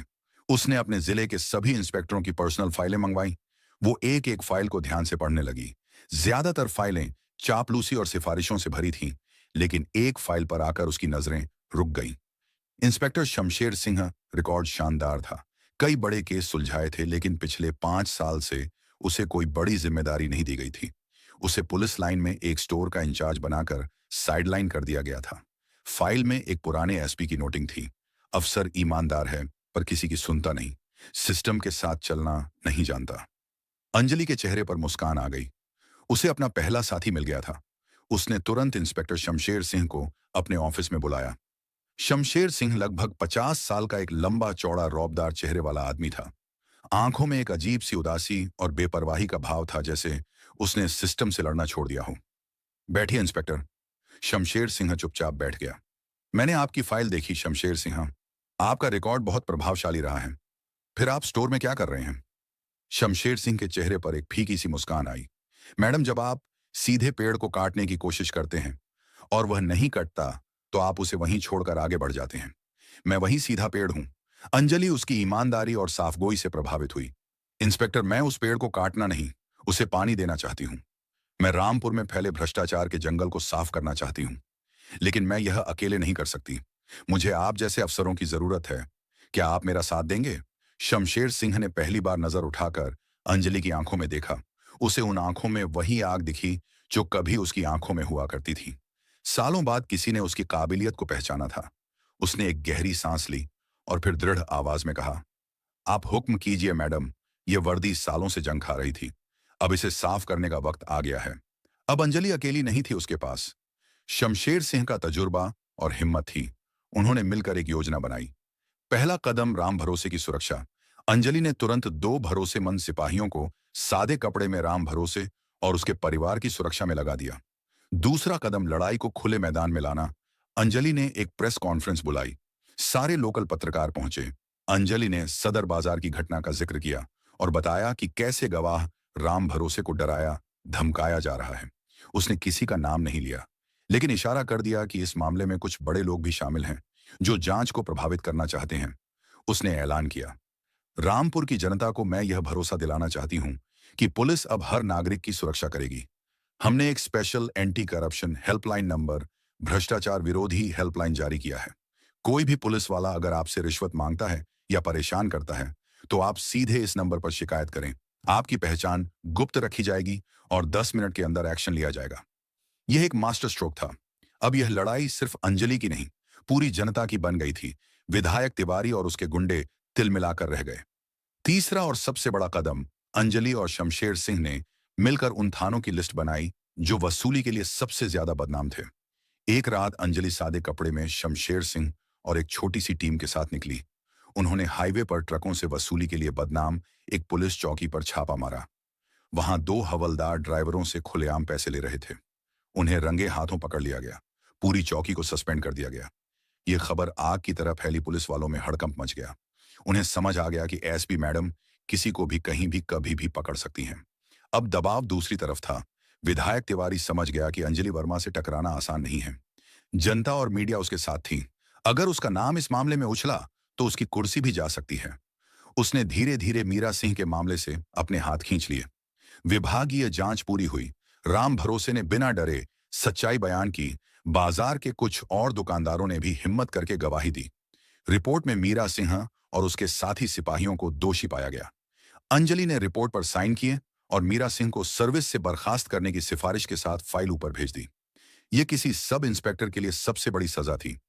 Speaker 1: उसने अपने जिले के सभी इंस्पेक्टरों की पर्सनल फाइलें मंगवाई। वो एक एक फाइल को ध्यान से पढ़ने लगी। ज्यादातर फाइलें चापलूसी और सिफारिशों से भरी थीं, लेकिन एक फाइल पर आकर उसकी नजरें रुक गईं। इंस्पेक्टर शमशेर सिंह। रिकॉर्ड शानदार था। कई बड़े केस सुलझाए थे, लेकिन पिछले 5 साल से उसे कोई बड़ी जिम्मेदारी नहीं दी गई थी। उसे पुलिस लाइन में एक स्टोर का इंचार्ज बनाकर साइडलाइन कर दिया गया था। फाइल में एक पुराने एसपी की नोटिंग थी। अफसर ईमानदार है पर किसी की सुनता नहीं, सिस्टम के साथ चलना नहीं जानता। अंजलि के चेहरे पर मुस्कान आ गई। उसे अपना पहला साथी मिल गया था। उसने तुरंत इंस्पेक्टर शमशेर सिंह को अपने ऑफिस में बुलाया। शमशेर सिंह लगभग 50 साल का एक लंबा चौड़ा रौबदार चेहरे वाला आदमी था। आंखों में एक अजीब सी उदासी और बेपरवाही का भाव था, जैसे उसने सिस्टम से लड़ना छोड़ दिया हो। बैठिए इंस्पेक्टर। शमशेर सिंह चुपचाप बैठ गया। मैंने आपकी फाइल देखी शमशेर सिंह। आपका रिकॉर्ड बहुत प्रभावशाली रहा है। फिर आप स्टोर में क्या कर रहे हैं? शमशेर सिंह के चेहरे पर एक फीकी सी मुस्कान आई। मैडम, जब आप सीधे पेड़ को काटने की कोशिश करते हैं और वह नहीं कटता तो आप उसे वहीं छोड़कर आगे बढ़ जाते हैं। मैं वही सीधा पेड़ हूं। अंजलि उसकी ईमानदारी और साफगोई से प्रभावित हुई। इंस्पेक्टर, मैं उस पेड़ को काटना नहीं, उसे पानी देना चाहती हूं। मैं रामपुर में फैले भ्रष्टाचार के जंगल को साफ करना चाहती हूं, लेकिन मैं यह अकेले नहीं कर सकती। मुझे आप जैसे अफसरों की जरूरत है। क्या आप मेरा साथ देंगे? शमशेर सिंह ने पहली बार नजर उठाकर अंजलि की आंखों में देखा। उसे उन आंखों में वही आग दिखी जो कभी उसकी आंखों में हुआ करती थी। सालों बाद किसी ने उसकी काबिलियत को पहचाना था। उसने एक गहरी सांस ली और फिर दृढ़ आवाज में कहा, आप हुक्म कीजिए मैडम। यह वर्दी सालों से जंग खा रही थी, अब इसे साफ करने का वक्त आ गया है। अब अंजलि अकेली नहीं थी उसके पास। शमशेर सिंह का तजुर्बा और हिम्मत थी। उन्होंने मिलकर एक योजना बनाई। पहला कदम, राम भरोसे की सुरक्षा। अंजलि ने तुरंत 2 भरोसेमंद सिपाहियों को सादे कपड़े में राम भरोसे और उसके परिवार की सुरक्षा में लगा दिया। दूसरा कदम, लड़ाई को खुले मैदान में लाना। अंजलि ने एक प्रेस कॉन्फ्रेंस बुलाई। सारे लोकल पत्रकार पहुंचे। अंजलि ने सदर बाजार की घटना का जिक्र किया और बताया कि कैसे गवाह राम भरोसे को डराया धमकाया जा रहा है। उसने किसी का नाम नहीं लिया, लेकिन इशारा कर दिया कि इस मामले में कुछ बड़े लोग भी शामिल हैं जो जांच को प्रभावित करना चाहते हैं। उसने ऐलान किया, रामपुर की जनता को मैं यह भरोसा दिलाना चाहती हूं कि पुलिस अब हर नागरिक की सुरक्षा करेगी। हमने एक special anti corruption helpline number, भ्रष्टाचार विरोधी हेल्पलाइन जारी किया है। कोई भी पुलिस वाला अगर आपसे रिश्वत मांगता है या परेशान करता है तो आप सीधे इस नंबर पर शिकायत करें। आपकी पहचान गुप्त रखी जाएगी और 10 मिनट के अंदर एक्शन लिया जाएगा। यह एक मास्टर स्ट्रोक था। अब यह लड़ाई सिर्फ अंजलि की नहीं, पूरी जनता की बन गई थी। विधायक तिवारी और उसके गुंडे तिल मिलाकर रह गए। तीसरा और सबसे बड़ा कदम, अंजलि और शमशेर सिंह ने मिलकर उन थानों की लिस्ट बनाई जो वसूली के लिए सबसे ज्यादा बदनाम थे। एक रात अंजलि सादे कपड़े में शमशेर सिंह और एक छोटी सी टीम के साथ निकली। उन्होंने हाईवे पर ट्रकों से वसूली के लिए बदनाम एक पुलिस चौकी पर छापा मारा। वहां दो हवलदार ड्राइवरों से खुलेआम पैसे ले रहे थे। उन्हें रंगे हाथों पकड़ लिया गया। पूरी चौकी को सस्पेंड कर दिया गया। ये खबर आग की तरह फैली। पुलिस वालों में हड़कंप मच गया। उन्हें समझ आ गया कि एसपी मैडम किसी को भी कहीं भी कभी भी पकड़ सकती हैं। अब दबाव दूसरी तरफ था। विधायक तिवारी समझ गया कि अंजलि वर्मा से टकराना आसान नहीं है। जनता और मीडिया उसके साथ थी। अगर उसका नाम इस मामले में उछला तो उसकी कुर्सी भी जा सकती है। उसने धीरे धीरे मीरा सिंह के मामले से अपने हाथ खींच लिए। विभागीय जांच पूरी हुई। राम भरोसे ने बिना डरे सच्चाई बयान की। बाजार के कुछ और दुकानदारों ने भी हिम्मत करके गवाही दी। रिपोर्ट में मीरा सिंह और उसके साथी सिपाहियों को दोषी पाया गया। अंजलि ने रिपोर्ट पर साइन किए और मीरा सिंह को सर्विस से बर्खास्त करने की सिफारिश के साथ फाइल ऊपर भेज दी। यह किसी सब इंस्पेक्टर के लिए सबसे बड़ी सजा थी।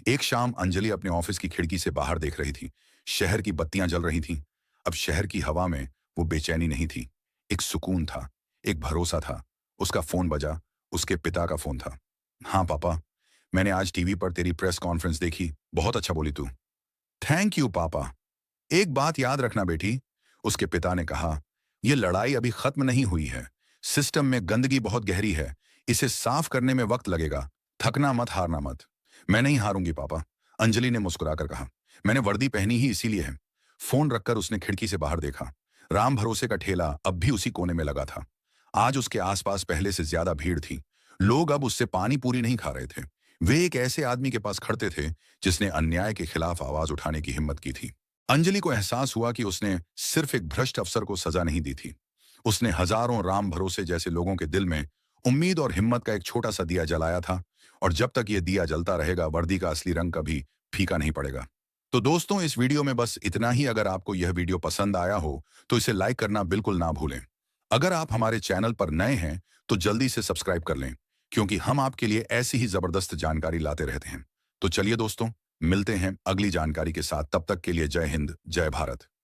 Speaker 1: एक शाम अंजलि अपने ऑफिस की खिड़की से बाहर देख रही थी। शहर की बत्तियां जल रही थीं। अब शहर की हवा में वो बेचैनी नहीं थी, एक सुकून था, एक भरोसा था। उसका फोन बजा। उसके पिता का फोन था। हाँ पापा, मैंने आज टीवी पर तेरी प्रेस कॉन्फ्रेंस देखी, बहुत अच्छा बोली तू। थैंक यू पापा। एक बात याद रखना बेटी, उसके पिता ने कहा, यह लड़ाई अभी खत्म नहीं हुई है। सिस्टम में गंदगी बहुत गहरी है। इसे साफ करने में वक्त लगेगा। थकना मत, हारना मत। मैं नहीं हारूंगी पापा, अंजलि ने मुस्कुराकर कहा। मैंने वर्दी पहनी ही इसीलिए है। फोन रखकर उसने खिड़की से बाहर देखा। राम भरोसे का ठेला अब भी उसी कोने में लगा था। आज उसके आसपास पहले से ज्यादा भीड़ थी। लोग अब उससे पानी पूरी नहीं खा रहे थे। वे एक ऐसे आदमी के पास खड़ते थे जिसने अन्याय के खिलाफ आवाज उठाने की हिम्मत की थी। अंजलि को एहसास हुआ कि उसने सिर्फ एक भ्रष्ट अफसर को सजा नहीं दी थी, उसने हजारों राम भरोसे जैसे लोगों के दिल में उम्मीद और हिम्मत का एक छोटा सा दिया जलाया था। और जब तक ये दिया जलता रहेगा, वर्दी का असली रंग कभी फीका नहीं पड़ेगा। तो दोस्तों, इस वीडियो में बस इतना ही। अगर आपको यह वीडियो पसंद आया हो तो इसे लाइक करना बिल्कुल ना भूलें। अगर आप हमारे चैनल पर नए हैं तो जल्दी से सब्सक्राइब कर लें, क्योंकि हम आपके लिए ऐसी ही जबरदस्त जानकारी लाते रहते हैं। तो चलिए दोस्तों, मिलते हैं अगली जानकारी के साथ। तब तक के लिए जय हिंद, जय भारत।